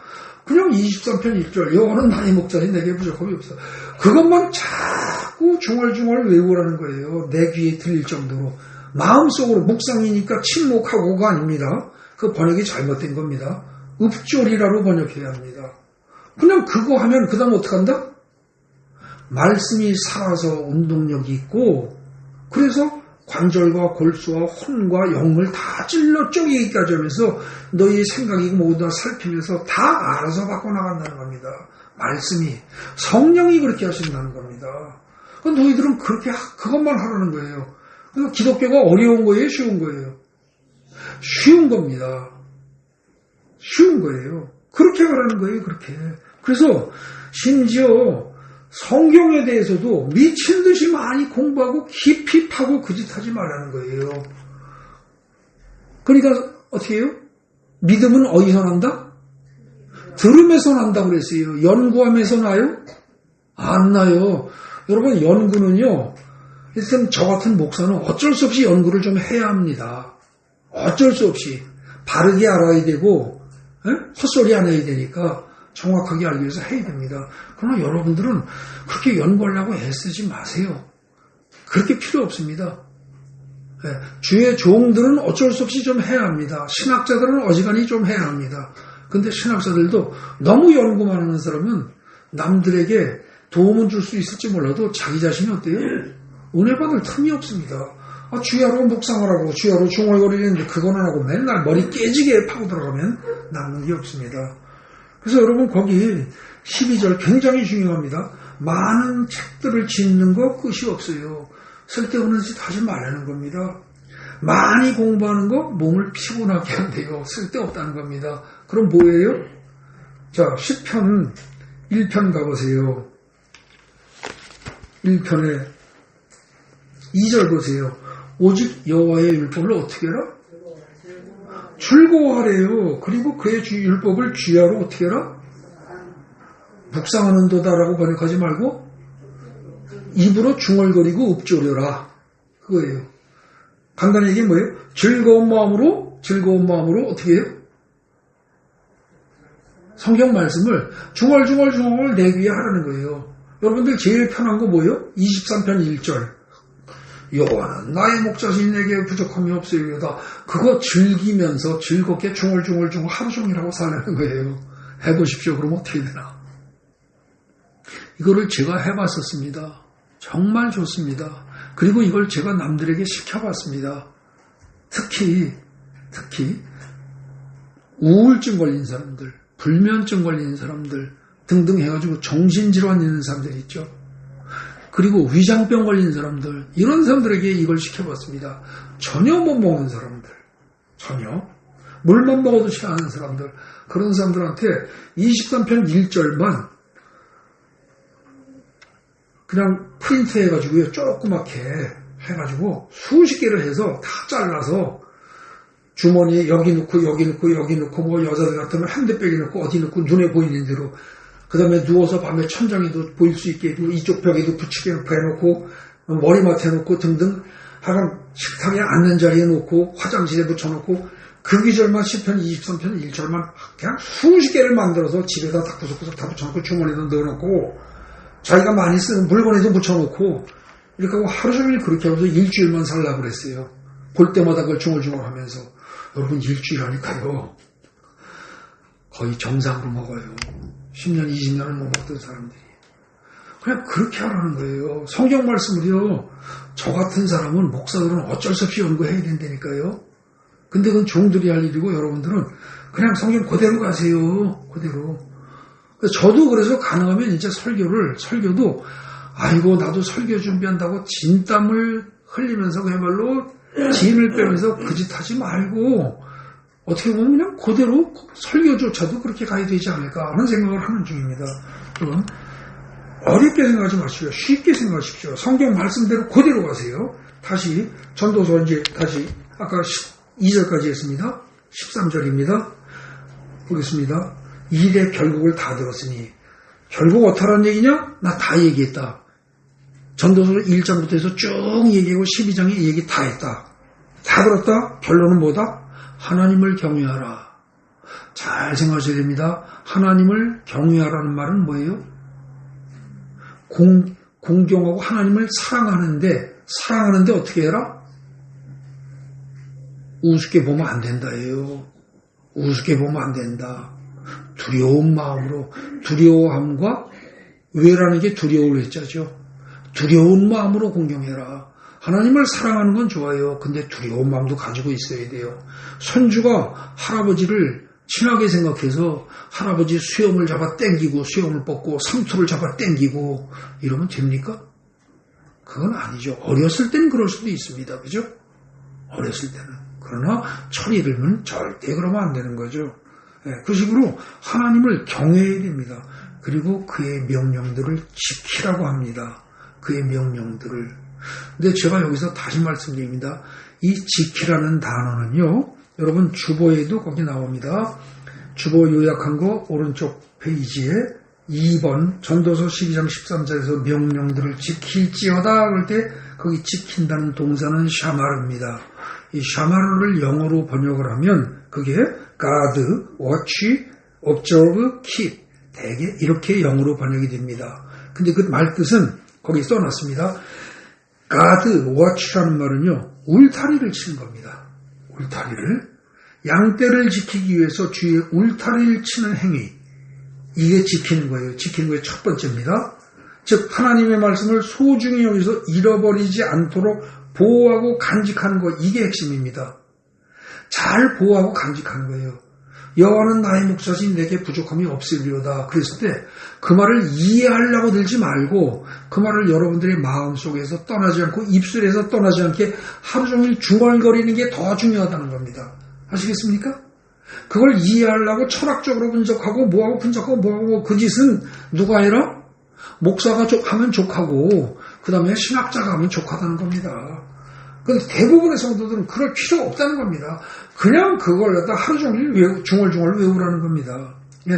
그냥 23편 1절 여호와는 나의 목자니 내게 부족함이 없어. 그것만 자꾸 중얼중얼 외우라는 거예요. 내 귀에 들릴 정도로. 마음속으로 묵상이니까 침묵하고가 아닙니다. 그 번역이 잘못된 겁니다. 읍조리라로 번역해야 합니다. 그냥 그거 하면 그 다음 어떻게 한다? 말씀이 살아서 운동력이 있고 그래서 관절과 골수와 혼과 영을 다 찔러 쪼개기까지 하면서 너희의 생각이 모두 다 살피면서 다 알아서 바꿔나간다는 겁니다. 말씀이 성령이 그렇게 하신다는 겁니다. 너희들은 그렇게 그것만 하라는 거예요. 그래서 기독교가 어려운 거예요? 쉬운 거예요? 쉬운 겁니다. 쉬운 거예요. 그렇게 하라는 거예요. 그렇게. 그래서 심지어 성경에 대해서도 미친 듯이 많이 공부하고 깊이 파고 그 짓 하지 말라는 거예요. 그러니까 어떻게 해요? 믿음은 어디서 난다? 들음에서 난다고 그랬어요. 연구함에서 나요? 안 나요. 여러분 연구는요. 일단 저 같은 목사는 어쩔 수 없이 연구를 좀 해야 합니다. 어쩔 수 없이 바르게 알아야 되고 헛소리 안 해야 되니까 정확하게 알기 위해서 해야 됩니다. 그러나 여러분들은 그렇게 연구하려고 애쓰지 마세요. 그렇게 필요 없습니다. 주의 종들은 어쩔 수 없이 좀 해야 합니다. 신학자들은 어지간히 좀 해야 합니다. 근데 신학자들도 너무 연구만 하는 사람은 남들에게 도움은 줄 수 있을지 몰라도 자기 자신이 어때요? 은혜 받을 틈이 없습니다. 주야로 묵상하라고 주야로 중얼거리는데 그거는 하고 맨날 머리 깨지게 파고 들어가면 남는 게 없습니다. 그래서 여러분 거기 12절 굉장히 중요합니다. 많은 책들을 짓는 거 끝이 없어요. 쓸데없는 짓 하지 말라는 겁니다. 많이 공부하는 거 몸을 피곤하게 한대요. 쓸데없다는 겁니다. 그럼 뭐예요? 자, 시편 1편 가보세요. 1편에 2절 보세요. 오직 여호와의 율법을 어떻게 해라? 즐거워하래요. 그리고 그의 율법을 주야로 어떻게 해라? 묵상하는도다라고 번역하지 말고 입으로 중얼거리고 읊조려라. 그거예요. 간단히 이게 뭐예요? 즐거운 마음으로 어떻게 해요? 성경 말씀을 중얼중얼 내 귀에 하라는 거예요. 여러분들 제일 편한 거 뭐예요? 23편 1절. 여호와는 나의 목자시니 내게 부족함이 없으리로다. 그거 즐기면서 즐겁게 중얼중얼 하루 종일 하고 살라는 거예요. 해보십시오. 그럼 어떻게 되나? 이거를 제가 해봤었습니다. 정말 좋습니다. 그리고 이걸 제가 남들에게 시켜봤습니다. 특히 우울증 걸린 사람들, 불면증 걸린 사람들 등등 해가지고 정신질환 있는 사람들 있죠. 그리고 위장병 걸린 사람들, 이런 사람들에게 이걸 시켜봤습니다. 전혀 못 먹는 사람들, 전혀 물만 먹어도 싫어하는 사람들, 그런 사람들한테 23편 1절만 그냥 프린트 해가지고요, 조그맣게 해가지고 수십 개를 해서 다 잘라서 주머니에 여기 넣고 뭐 여자들 같으면 핸드백에 넣고 어디 넣고 눈에 보이는 대로, 그 다음에 누워서 밤에 천장에도 보일 수 있게 이쪽 벽에도 붙이게 해놓고 머리맡에 놓고 등등, 하여간 식탁에 앉는 자리에 놓고 화장실에 붙여놓고 그 기절만 10편 23편 1절만 그냥 수십 개를 만들어서 집에다 다 구석구석 다 붙여놓고 주머니에도 넣어놓고 자기가 많이 쓰는 물건에도 붙여놓고 이렇게 하고 하루 종일 그렇게 하면서 일주일만 살라고 그랬어요. 볼 때마다 그걸 중얼중얼 하면서. 여러분, 일주일 하니까요 거의 정상으로 먹어요. 10년 20년을 못 먹던 사람들이. 그냥 그렇게 하라는 거예요. 성경 말씀을요, 저 같은 사람은, 목사들은 어쩔 수 없이 연구해야 된다니까요. 근데 그건 종들이 할 일이고 여러분들은 그냥 성경 그대로 가세요. 그대로. 저도 그래서 가능하면 이제 설교도 아이고 나도 설교 준비한다고 진땀을 흘리면서 그야말로 진을 빼면서 그 짓 하지 말고 어떻게 보면 그냥 그대로 설교조차도 그렇게 가야 되지 않을까 하는 생각을 하는 중입니다. 여러분, 어렵게 생각하지 마시고요. 쉽게 생각하십시오. 성경 말씀대로 그대로 가세요. 다시 전도서 이제 다시 아까 2절까지 했습니다. 13절입니다. 보겠습니다. 일의 결국을 다 들었으니, 결국 어떠한 얘기냐? 나 다 얘기했다. 전도서 1장부터 해서 쭉 얘기하고 12장에 얘기 다 했다. 다 들었다. 결론은 뭐다? 하나님을 경외하라. 잘 생각하셔야 됩니다. 하나님을 경외하라는 말은 뭐예요? 공경하고 하나님을 사랑하는데 어떻게 해라? 우습게 보면 안 된다예요. 우습게 보면 안 된다. 두려운 마음으로, 두려움과 왜라는 게 두려울 했자죠. 두려운 마음으로 공경해라. 하나님을 사랑하는 건 좋아요. 근데 두려운 마음도 가지고 있어야 돼요. 손주가 할아버지를 친하게 생각해서 할아버지 수염을 잡아 당기고 수염을 뽑고 상투를 잡아 당기고 이러면 됩니까? 그건 아니죠. 어렸을 때는 그럴 수도 있습니다. 그죠? 어렸을 때는. 그러나 철이 들면 절대 그러면 안 되는 거죠. 그 식으로 하나님을 경외해야 됩니다. 그리고 그의 명령들을 지키라고 합니다. 그의 명령들을. 근데 제가 여기서 다시 말씀드립니다. 이 지키라는 단어는요, 여러분 주보에도 거기 나옵니다. 주보 요약한 거 오른쪽 페이지에 2번 전도서 12장 13절에서 명령들을 지킬지어다 그럴 때 거기 지킨다는 동사는 샤마르입니다. 이 샤마르를 영어로 번역을 하면 그게 guard, watch, observe, keep 대개 이렇게 영어로 번역이 됩니다. 근데 그 말뜻은 거기 써놨습니다. guard, watch라는 말은요, 울타리를 치는 겁니다. 울타리를. 양떼를 지키기 위해서 주위에 울타리를 치는 행위. 이게 지키는 거예요. 지키는 거의 첫 번째입니다. 즉 하나님의 말씀을 소중히 여기서 잃어버리지 않도록 보호하고 간직하는 것, 이게 핵심입니다. 잘 보호하고 간직하는 거예요. 여호와는 나의 목자시니 내게 부족함이 없으리로다. 그랬을 때 그 말을 이해하려고 들지 말고 그 말을 여러분들의 마음속에서 떠나지 않고 입술에서 떠나지 않게 하루 종일 중얼거리는 게 더 중요하다는 겁니다. 아시겠습니까? 그걸 이해하려고 철학적으로 분석하고 뭐하고 분석하고 뭐하고 그 짓은 누가 해라? 목사가 하면 족하고 그 다음에 신학자가 하면 족하다는 겁니다. 근데 대부분의 성도들은 그럴 필요가 없다는 겁니다. 그냥 그걸 갖다 하루 종일 중얼중얼 외우라는 겁니다. 예.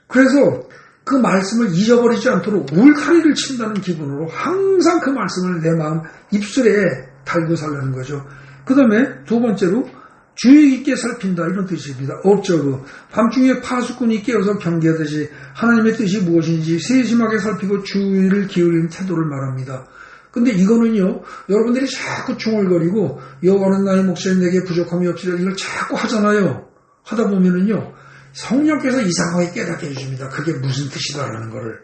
그래서 그 말씀을 잊어버리지 않도록 울타리를 친다는 기분으로 항상 그 말씀을 내 마음 입술에 달고 살라는 거죠. 그 다음에 두 번째로 주의 깊게 살핀다 이런 뜻입니다. 업저브 밤중에 파수꾼이 깨어서 경계하듯이 하나님의 뜻이 무엇인지 세심하게 살피고 주의를 기울이는 태도를 말합니다. 근데 이거는요, 여러분들이 자꾸 중얼거리고 여호와는 나의 목소리 내게 부족함이 없으리라 이걸 자꾸 하잖아요. 하다 보면은요, 성령께서 이상하게 깨닫게 해주십니다. 그게 무슨 뜻이다라는 거를.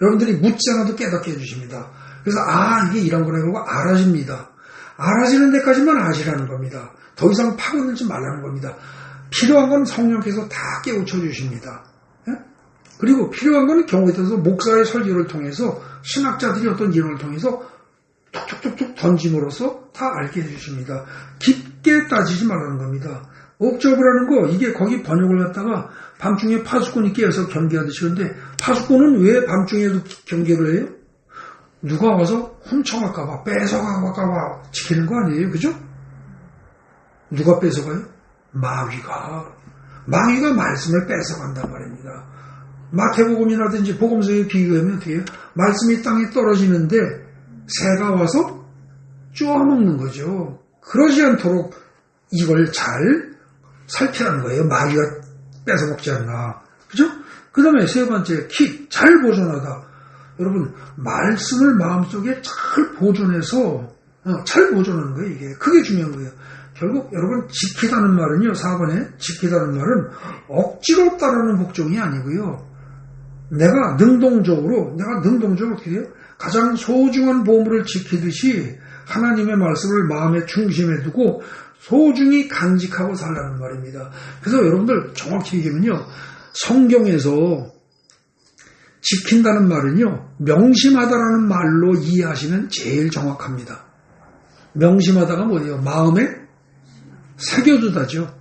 여러분들이 묻지 않아도 깨닫게 해주십니다. 그래서 이게 이런 거라는 거 알아집니다. 알아지는 데까지만 아시라는 겁니다. 더 이상 파고들지 말라는 겁니다. 필요한 건 성령께서 다 깨우쳐 주십니다. 예? 그리고 필요한 건 경우에 따라서 목사의 설교를 통해서 신학자들이 어떤 이론을 통해서 툭툭툭툭 던짐으로써 다 알게 해주십니다. 깊게 따지지 말라는 겁니다. 옵저브라는 거 이게 거기 번역을 갖다가 밤중에 파수꾼이 깨어서 경계하듯이 근데 파수꾼은 왜 밤중에도 경계를 해요? 누가 와서 훔쳐갈까봐 뺏어갈까봐 지키는 거 아니에요? 그죠? 누가 뺏어가요? 마귀가 말씀을 뺏어간단 말입니다. 마태복음이라든지 복음서에 비교하면 어떻게 해요? 말씀이 땅에 떨어지는데 새가 와서 쪼아먹는 거죠. 그러지 않도록 이걸 잘 살피라는 거예요. 마귀가 뺏어먹지 않나. 그죠? 그 다음에 세 번째, 잘 보존하다. 여러분, 말씀을 마음속에 잘 보존해서, 잘 보존하는 거예요, 이게. 그게 중요한 거예요. 결국, 여러분, 지키다는 말은요, 4번에, 지키다는 말은 억지로 따르는 복종이 아니고요. 내가 능동적으로 어떻게 해요? 가장 소중한 보물을 지키듯이 하나님의 말씀을 마음의 중심에 두고 소중히 간직하고 살라는 말입니다. 그래서 여러분들 정확히 얘기하면요. 성경에서 지킨다는 말은요. 명심하다라는 말로 이해하시면 제일 정확합니다. 명심하다가 뭐예요? 마음에 새겨두다죠.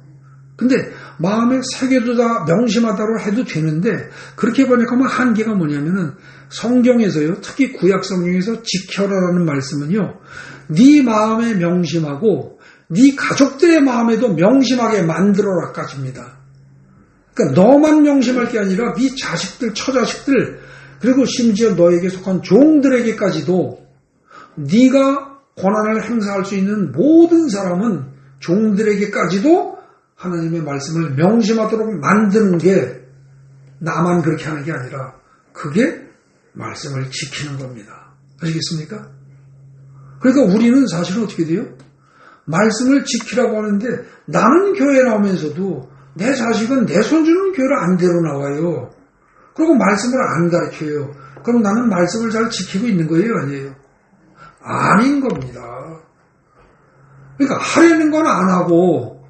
근데 마음에 새겨두다 명심하다로 해도 되는데 그렇게 번역하면 한계가 뭐냐면은 성경에서요. 특히 구약 성경에서 지켜라라는 말씀은요. 네 마음에 명심하고 네 가족들의 마음에도 명심하게 만들어라까지입니다. 그러니까 너만 명심할 게 아니라 네 자식들, 처자식들 그리고 심지어 너에게 속한 종들에게까지도 네가 권한을 행사할 수 있는 모든 사람은 종들에게까지도 하나님의 말씀을 명심하도록 만드는 게 나만 그렇게 하는 게 아니라 그게 말씀을 지키는 겁니다. 아시겠습니까? 그러니까 우리는 사실은 어떻게 돼요? 말씀을 지키라고 하는데 나는 교회 나오면서도 내 자식은 내 손주는 교회를 안 데려나와요. 그리고 말씀을 안 가르쳐요. 그럼 나는 말씀을 잘 지키고 있는 거예요? 아니에요? 아닌 겁니다. 그러니까 하려는 건 안 하고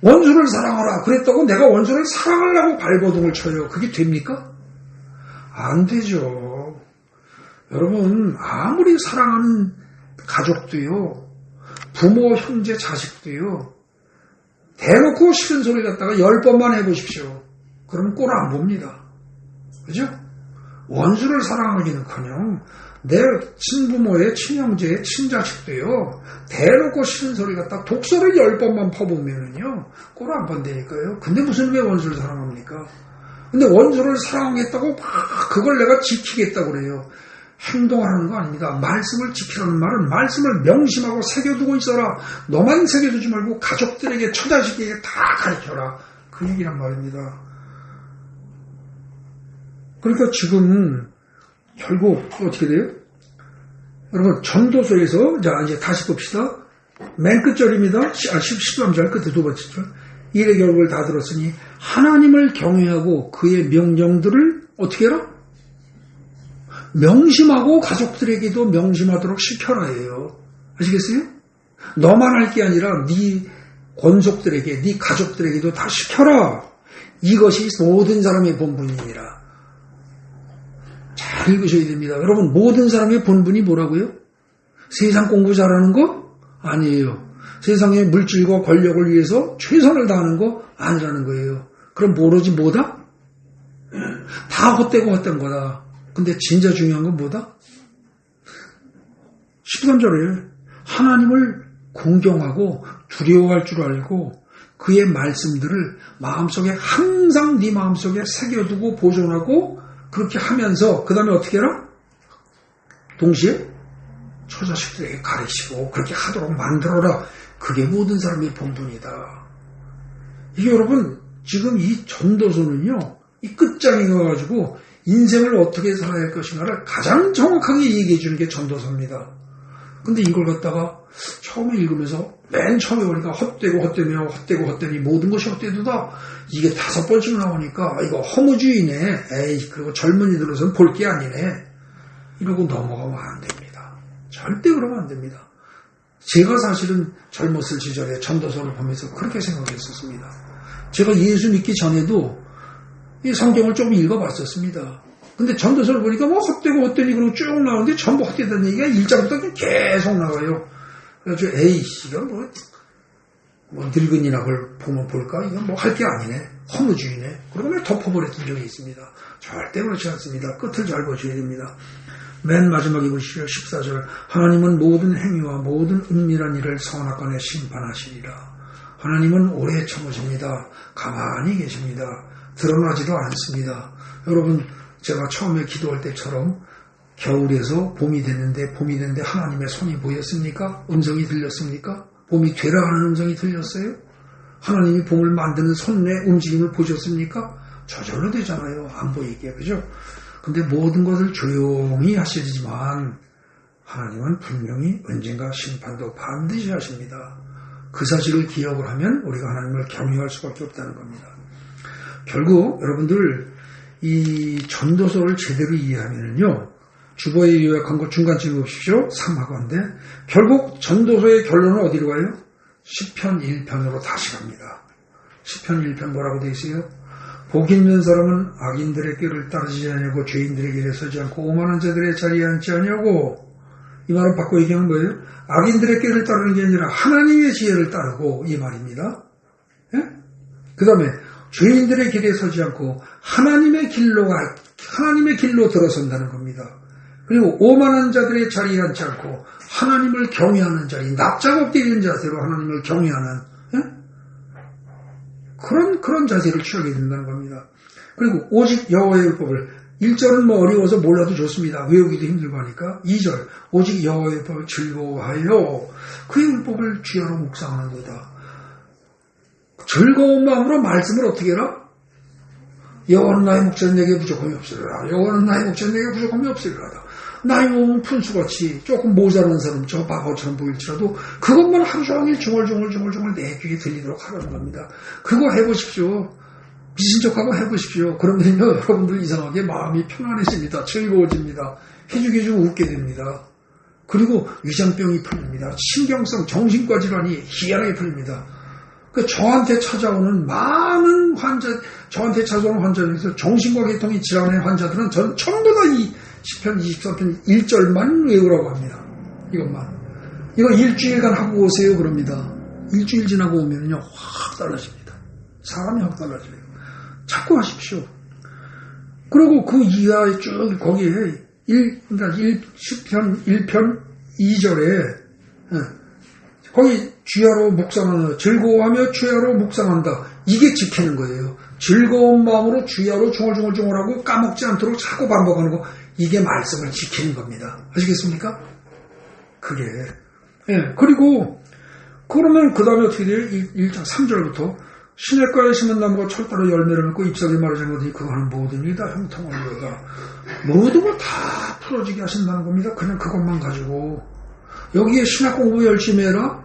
원수를 사랑하라 그랬다고 내가 원수를 사랑하려고 발버둥을 쳐요. 그게 됩니까? 안 되죠. 여러분 아무리 사랑하는 가족도요. 부모, 형제, 자식도요. 대놓고 싫은 소리 갖다가 10번만 해보십시오. 그러면 꼴 안 봅니다. 그죠? 원수를 사랑하기는커녕 내 친부모의 친형제의 친자식도요. 대놓고 싫은 소리 갖다 독서를 10번만 퍼보면은요. 꼴 안 본다니까요. 근데 무슨 왜 원수를 사랑합니까? 근데 원수를 사랑하겠다고 막 그걸 내가 지키겠다고 그래요. 행동하는 거 아닙니다. 말씀을 지키라는 말은 말씀을 명심하고 새겨두고 있어라. 너만 새겨두지 말고 가족들에게 처자식에게 다 가르쳐라. 그 얘기란 말입니다. 그러니까 지금 결국 어떻게 돼요? 여러분 전도서에서 자 이제 다시 봅시다. 맨 끝절입니다. 13절 끝에 두 번째 절. 일의 결국을 다 들었으니 하나님을 경외하고 그의 명령들을 어떻게 해라? 명심하고 가족들에게도 명심하도록 시켜라예요. 아시겠어요? 너만 할 게 아니라 네 권속들에게, 네 가족들에게도 다 시켜라. 이것이 모든 사람의 본분이니라. 잘 읽으셔야 됩니다. 여러분 모든 사람의 본분이 뭐라고요? 세상 공부 잘하는 거? 아니에요. 세상의 물질과 권력을 위해서 최선을 다하는 거 아니라는 거예요. 그럼 뭐로지 뭐다? 다 헛되고 헛된 거다. 근데 진짜 중요한 건 뭐다? 13절에 하나님을 공경하고 두려워할 줄 알고 그의 말씀들을 마음속에 항상 네 마음속에 새겨두고 보존하고 그렇게 하면서 그 다음에 어떻게 해라? 동시에 처자식들에게 가르치고 그렇게 하도록 만들어라. 그게 모든 사람의 본분이다. 이게 여러분 지금 이 전도서는요. 이 끝장에 가가지고 인생을 어떻게 살아야 할 것인가를 가장 정확하게 얘기해 주는 게 전도서입니다. 근데 이걸 갖다가 처음에 읽으면서 맨 처음에 보니까 헛되고 헛되며 헛되고 헛되니 모든 것이 헛되도다. 이게 5번씩 나오니까 이거 허무주의네. 에이 그리고 젊은이들로서는 볼 게 아니네. 이러고 넘어가면 안 됩니다. 절대 그러면 안 됩니다. 제가 사실은 젊었을 시절에 전도서를 보면서 그렇게 생각했었습니다. 제가 예수 믿기 전에도 이 성경을 조금 읽어봤었습니다. 근데 전도서를 보니까 뭐 헛되고 헛되니 그러고 쭉 나오는데 전부 헛되다는 얘기가 1장부터 계속 나와요. 그래서 에이 이건 뭐 늙은이나 그걸 보면 볼까? 이건 뭐 할 게 아니네. 허무주의네. 그러고 내가 덮어버렸던 적이 있습니다. 절대 그렇지 않습니다. 끝을 잘 보셔야 됩니다. 맨 마지막에 보시죠. 14절 하나님은 모든 행위와 모든 은밀한 일을 선악간에 심판하시리라. 하나님은 오래 참으십니다. 가만히 계십니다. 드러나지도 않습니다. 여러분 제가 처음에 기도할 때처럼 겨울에서 봄이 됐는데 하나님의 손이 보였습니까? 음성이 들렸습니까? 봄이 되라는 음성이 들렸어요? 하나님이 봄을 만드는 손의 움직임을 보셨습니까? 저절로 되잖아요. 안 보이게. 그죠? 근데 모든 것을 조용히 하시지만 하나님은 분명히 언젠가 심판도 반드시 하십니다. 그 사실을 기억을 하면 우리가 하나님을 경외할 수밖에 없다는 겁니다. 결국 여러분들 이 전도서를 제대로 이해하면요. 주보에 요약한 거 중간쯤 보십시오. 3학원인데 결국 전도서의 결론은 어디로 가요? 시편 1편으로 다시 갑니다. 시편 1편 뭐라고 되어 있어요? 복 있는 사람은 악인들의 길을 따르지 아니하고 죄인들의 길에 서지 않고 오만한 자들의 자리에 앉지 아니하고 이 말을 바꿔 얘기하는 거예요. 악인들의 길을 따르는 게 아니라 하나님의 지혜를 따르고 이 말입니다. 예? 그 다음에 죄인들의 길에 서지 않고 하나님의 길로 들어선다는 겁니다. 그리고 오만한 자들의 자리에 앉지 않고 하나님을 경외하는 자리, 납작업되어 있는 자세로 하나님을 경외하는 그런 자세를 취하게 된다는 겁니다. 그리고 오직 여호와의 율법을 1절은 뭐 어려워서 몰라도 좋습니다. 외우기도 힘들고 하니까 2절 오직 여호와의 율법을 즐거워하여 그의 율법을 주야로 묵상하는 거다. 즐거운 마음으로 말씀을 어떻게 해라? 여호와는 나의 목자는 내게 부족함이 없으리라. 여호와는 나의 목자는 내게 부족함이 없으리라. 나의 몸은 푼수같이 조금 모자란 사람 저 바보처럼 보일지라도 그것만 하루 종일 중얼중얼 내 귀에 들리도록 하라는 겁니다. 그거 해보십시오. 미친 척하고 해보십시오. 그러면요 여러분들 이상하게 마음이 편안해집니다. 즐거워집니다. 해주게 좀 웃게 됩니다. 그리고 위장병이 풀립니다. 신경성 정신과 질환이 희한하게 풀립니다. 저한테 찾아오는 많은 저한테 찾아오는 환자 중에서 정신과 계통이 질환의 환자들은 저는 전부 다 이 10편, 24편 1절만 외우라고 합니다. 이것만. 이거 일주일간 하고 오세요. 그럽니다. 일주일 지나고 오면요, 확 달라집니다. 사람이 확 달라져요. 자꾸 하십시오. 그리고 그 이하에 쭉 거기에 10편 1편 2절에 거기 주야로 묵상하는 즐거워하며 주야로 묵상한다. 이게 지키는 거예요. 즐거운 마음으로 주야로 중얼중얼하고 까먹지 않도록 자꾸 반복하는 거. 이게 말씀을 지키는 겁니다. 아시겠습니까? 그게. 예. 그리고 그러면 그 다음에 어떻게 돼요? 1장 3절부터 시냇가에 심은 나무가 철따로 열매를 맺고 잎사귀 마르지 것이 그거는 모든 일이 다 형통하리로다. 모든 걸 다 풀어지게 하신다는 겁니다. 그냥 그것만 가지고. 여기에 신학 공부 열심히 해라.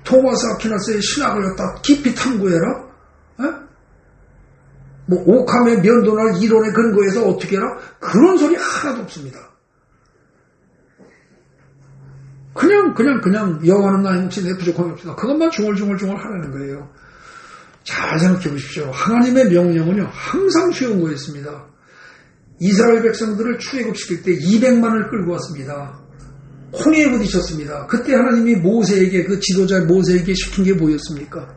토마스 아퀴나스의 신학을 갖다 깊이 탐구해라. 에? 뭐 오캄의 면도나 이론에 근거해서 어떻게 해라. 그런 소리 하나도 없습니다. 그냥 여호와는 나의 목자 내 부족함이 없다. 그것만 중얼중얼 하라는 거예요. 잘 생각해 보십시오. 하나님의 명령은요 항상 쉬운 거였습니다. 이스라엘 백성들을 출애굽시킬 때 200만을 끌고 왔습니다. 홍해에 부딪혔습니다. 그때 하나님이 모세에게, 그 지도자 모세에게 시킨 게 뭐였습니까?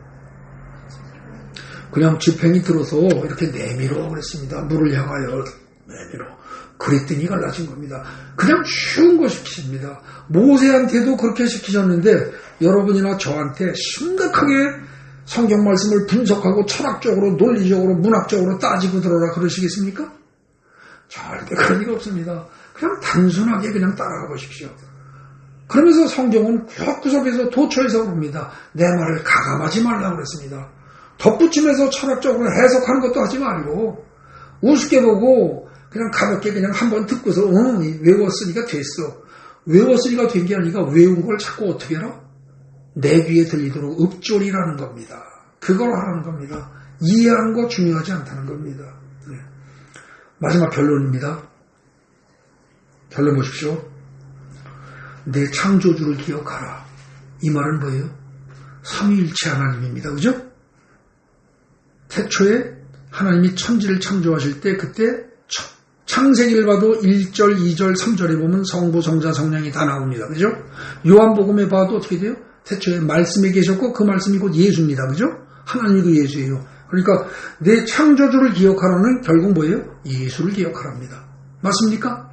그냥 지팡이 들어서 이렇게 내밀어 그랬습니다. 물을 향하여 내밀어. 그랬더니 갈라진 겁니다. 그냥 쉬운 거 시키십니다. 모세한테도 그렇게 시키셨는데 여러분이나 저한테 심각하게 성경 말씀을 분석하고 철학적으로, 논리적으로, 문학적으로 따지고 들어라 그러시겠습니까? 절대 그런 일 없습니다. 그냥 단순하게 그냥 따라가 보십시오. 그러면서 성경은 구석구석에서 도처에서 봅니다. 내 말을 가감하지 말라고 그랬습니다. 덧붙이면서 철학적으로 해석하는 것도 하지 말고 우습게 보고 그냥 가볍게 그냥 한번 듣고서 외웠으니까 됐어. 외웠으니까 된 게 아니라 외운 걸 자꾸 어떻게 해라? 내 귀에 들리도록 읊조리라는 겁니다. 그걸 하라는 겁니다. 이해하는 거 중요하지 않다는 겁니다. 네. 마지막 결론입니다. 결론 보십시오. 내 창조주를 기억하라. 이 말은 뭐예요? 삼위일체 하나님입니다. 그죠? 태초에 하나님이 천지를 창조하실 때 그때 창세기를 봐도 1절, 2절, 3절에 보면 성부, 성자, 성령이 다 나옵니다. 그죠? 요한복음에 봐도 어떻게 돼요? 태초에 말씀에 계셨고 그 말씀이 곧 예수입니다. 그죠? 하나님도 예수예요. 그러니까 내 창조주를 기억하라는 결국 뭐예요? 예수를 기억하랍니다. 맞습니까?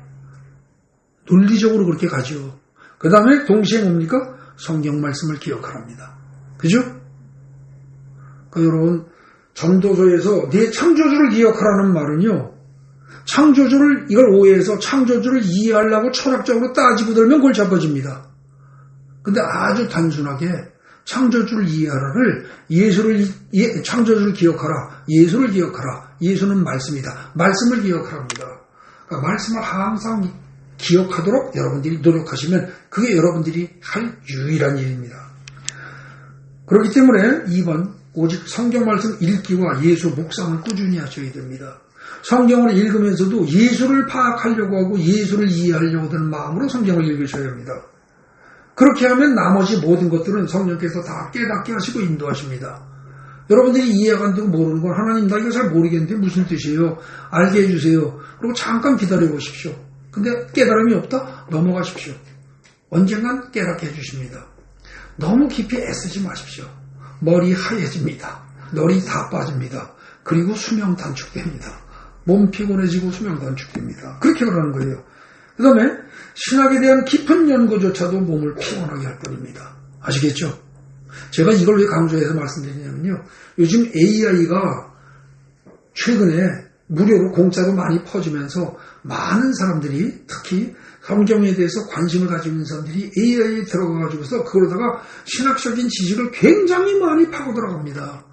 논리적으로 그렇게 가죠. 그 다음에 동시에 뭡니까? 성경 말씀을 기억하랍니다. 그죠? 그러니까 여러분 전도서에서 내 창조주를 기억하라는 말은요. 창조주를 이걸 오해해서 창조주를 이해하려고 철학적으로 따지고 들면 골치 아파집니다. 근데 아주 단순하게 창조주를 이해하라를 창조주를 기억하라. 예수를 기억하라. 예수는 말씀이다. 말씀을 기억하랍니다. 그러니까 말씀을 항상 기억하도록 여러분들이 노력하시면 그게 여러분들이 할 유일한 일입니다. 그렇기 때문에 2번 오직 성경 말씀 읽기와 예수 묵상을 꾸준히 하셔야 됩니다. 성경을 읽으면서도 예수를 파악하려고 하고 예수를 이해하려고 하는 마음으로 성경을 읽으셔야 합니다. 그렇게 하면 나머지 모든 것들은 성령께서 다 깨닫게 하시고 인도하십니다. 여러분들이 이해가 안 되고 모르는 건 하나님 나 이거 잘 모르겠는데 무슨 뜻이에요? 알게 해주세요. 그리고 잠깐 기다려 보십시오. 근데 깨달음이 없다? 넘어가십시오. 언젠간 깨닫게 해주십니다. 너무 깊이 애쓰지 마십시오. 머리 하얘집니다. 널이 다 빠집니다. 그리고 수명 단축됩니다. 몸 피곤해지고 수명 단축됩니다. 그렇게 그러는 거예요. 그 다음에 신학에 대한 깊은 연구조차도 몸을 피곤하게 할 뿐입니다. 아시겠죠? 제가 이걸 왜 강조해서 말씀드리냐면요. 요즘 AI가 최근에 무료로 공짜로 많이 퍼지면서 많은 사람들이 특히 성경에 대해서 관심을 가지고 있는 사람들이 AI에 들어가가지고서 그러다가 신학적인 지식을 굉장히 많이 파고 들어갑니다.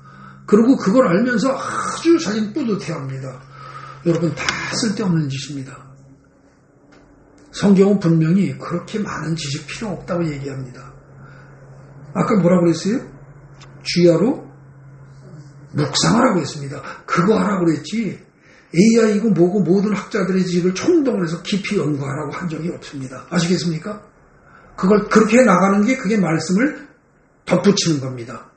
그리고 그걸 알면서 아주 자기는 뿌듯해합니다. 여러분 다 쓸데없는 짓입니다. 성경은 분명히 그렇게 많은 지식 필요 없다고 얘기합니다. 아까 뭐라고 그랬어요? 주야로 묵상하라고 했습니다. 그거 하라고 그랬지 AI이고 뭐고 모든 학자들의 지식을 총동원해서 깊이 연구하라고 한 적이 없습니다. 아시겠습니까? 그걸 그렇게 나가는 게 그게 말씀을 덧붙이는 겁니다.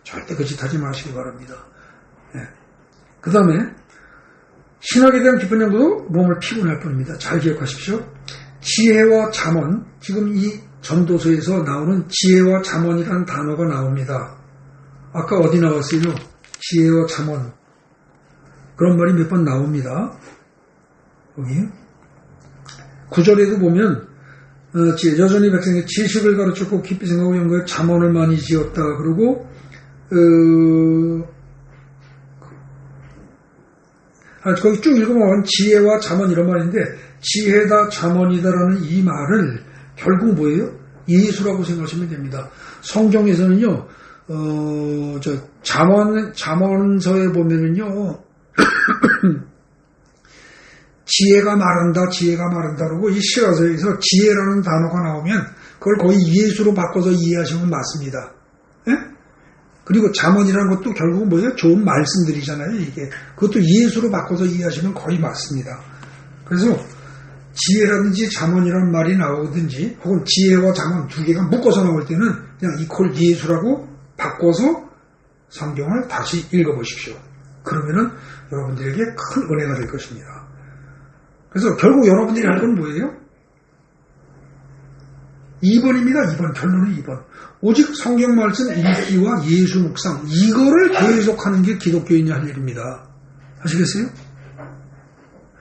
절대 그 짓 하지 마시기 바랍니다. 네. 그 다음에 신학에 대한 깊은 연구도 몸을 피곤할 뿐입니다. 잘 기억하십시오. 지혜와 잠언, 지금 이 전도서에서 나오는 지혜와 잠언이라는 단어가 나옵니다. 아까 어디 나왔어요? 지혜와 잠언. 그런 말이 몇 번 나옵니다. 여기 9절에도 보면 여전히 백성이 지식을 가르쳤고 깊이 생각하고 연구해 잠언을 많이 지었다. 그리고 거기 쭉 읽어보면 지혜와 잠언 이런 말인데 지혜다 잠언이다라는 이 말을 결국 뭐예요? 예수라고 생각하시면 됩니다. 성경에서는요 잠언서에 보면은요 지혜가 말한다 그러고 이 시가서에서 지혜라는 단어가 나오면 그걸 거의 예수로 바꿔서 이해하시면 맞습니다. 예? 그리고 잠언이라는 것도 결국은 뭐예요? 좋은 말씀들이잖아요. 이게 그것도 예수로 바꿔서 이해하시면 거의 맞습니다. 그래서 지혜라든지 잠언이라는 말이 나오든지 혹은 지혜와 잠언 두 개가 묶어서 나올 때는 그냥 이퀄 예수라고 바꿔서 성경을 다시 읽어보십시오. 그러면은 여러분들에게 큰 은혜가 될 것입니다. 그래서 결국 여러분들이 할 건 뭐예요? 2번입니다. 2번. 결론은 2번. 오직 성경 말씀 읽기와 예수 묵상, 이거를 계속하는 게 기독교인이 할 일입니다. 아시겠어요?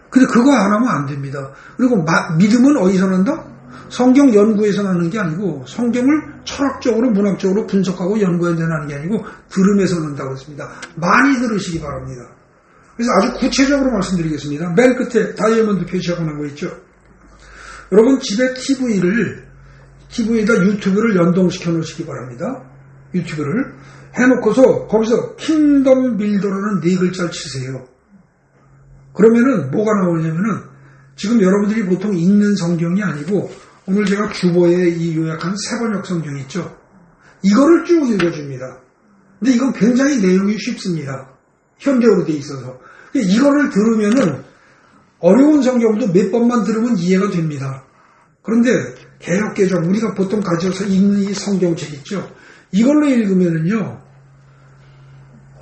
근데 그거 안 하면 안 됩니다. 그리고 믿음은 어디서 난다? 성경 연구에서 나는 게 아니고, 성경을 철학적으로 문학적으로 분석하고 연구해서 나는 게 아니고 들음에서 난다고 했습니다. 많이 들으시기 바랍니다. 그래서 아주 구체적으로 말씀드리겠습니다. 맨 끝에 다이아몬드 표시하고 난 거 있죠. 여러분 집에 TV에다 유튜브를 연동시켜 놓으시기 바랍니다. 유튜브를 해놓고서 거기서 킹덤 빌더라는 4글자를 치세요. 그러면은 뭐가 나오냐면은 지금 여러분들이 보통 읽는 성경이 아니고 오늘 제가 주보에 이 요약한 세번역 성경 있죠. 이거를 쭉 읽어줍니다. 근데 이건 굉장히 내용이 쉽습니다. 현대어로 돼 있어서. 이거를 들으면은 어려운 성경도 몇 번만 들으면 이해가 됩니다. 그런데 개역개정, 우리가 보통 가져서 읽는 이 성경책 있죠. 이걸로 읽으면은요,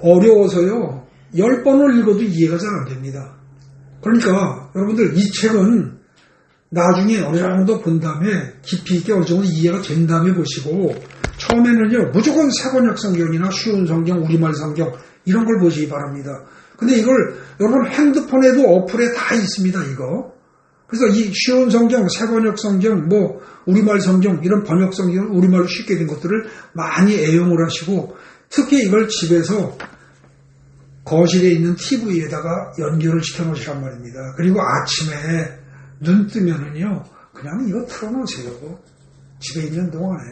어려워서요, 10번을 읽어도 이해가 잘 안 됩니다. 그러니까 여러분들 이 책은 나중에 어느 정도 본 다음에 깊이 있게 어느 정도 이해가 된 다음에 보시고, 처음에는요, 무조건 세번역 성경이나 쉬운 성경, 우리말 성경, 이런 걸 보시기 바랍니다. 근데 이걸 여러분 핸드폰에도 어플에 다 있습니다, 이거. 그래서 이 쉬운 성경, 세번역 성경, 뭐 우리말 성경, 이런 번역 성경, 우리말로 쉽게 된 것들을 많이 애용을 하시고, 특히 이걸 집에서 거실에 있는 TV에다가 연결을 시켜 놓으시란 말입니다. 그리고 아침에 눈 뜨면은요, 그냥 이거 틀어놓으세요. 집에 있는 동안에.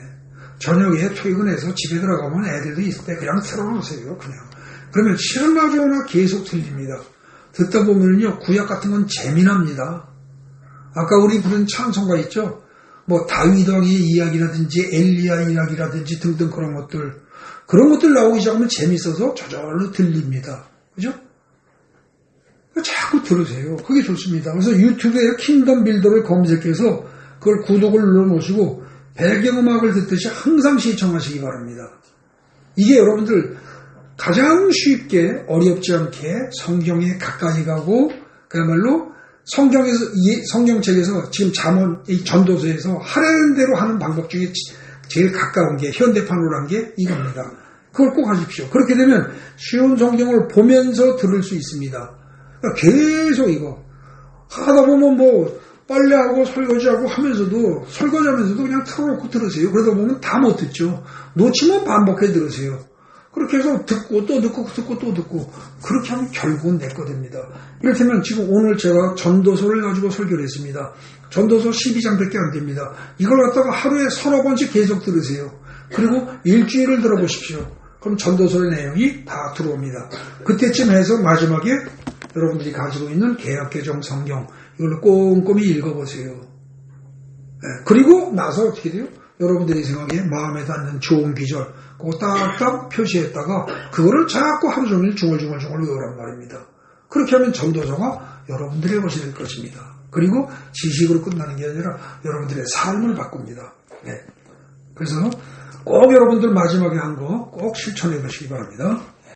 저녁에 퇴근해서 집에 들어가면 애들도 있을 때 그냥 틀어놓으세요, 그냥. 그러면 실마저나 계속 들립니다. 듣다 보면요, 구약 같은 건 재미납니다. 아까 우리 부른 찬송가 있죠? 뭐 다윗 왕의 이야기라든지 엘리야 이야기라든지 등등 그런 것들 나오기 시작하면 재밌어서 저절로 들립니다. 그죠? 자꾸 들으세요. 그게 좋습니다. 그래서 유튜브에 킹덤 빌더를 검색해서 그걸 구독을 눌러놓으시고 배경음악을 듣듯이 항상 시청하시기 바랍니다. 이게 여러분들 가장 쉽게 어렵지 않게 성경에 가까이 가고 그야말로 성경책에서 지금 이 전도서에서 하라는 대로 하는 방법 중에 제일 가까운 게 현대판으로 한 게 이겁니다. 그걸 꼭 하십시오. 그렇게 되면 쉬운 성경을 보면서 들을 수 있습니다. 그러니까 계속 이거 하다 보면 뭐 빨래하고 설거지하고 하면서도 설거지하면서도 그냥 틀어놓고 들으세요. 그러다 보면 다 못 듣죠. 놓치면 반복해 들으세요. 그렇게 해서 듣고 또 듣고 듣고 또 듣고 그렇게 하면 결국은 내 거 됩니다. 이를테면 지금 오늘 제가 전도서를 가지고 설교를 했습니다. 전도서 12장밖에 안 됩니다. 이걸 갖다가 하루에 서너 번씩 계속 들으세요. 그리고 일주일을 들어보십시오. 그럼 전도서의 내용이 다 들어옵니다. 그때쯤 해서 마지막에 여러분들이 가지고 있는 개역개정 성경 이걸로 꼼꼼히 읽어보세요. 그리고 나서 어떻게 돼요? 여러분들이 생각에 마음에 닿는 좋은 기절 그거 딱딱 표시했다가 그거를 자꾸 하루 종일 중얼중얼 외우란 말입니다. 그렇게 하면 전도서가 여러분들의 것이 될 것입니다. 그리고 지식으로 끝나는 게 아니라 여러분들의 삶을 바꿉니다. 그래서 꼭 여러분들 마지막에 한 거 꼭 실천해 보시기 바랍니다.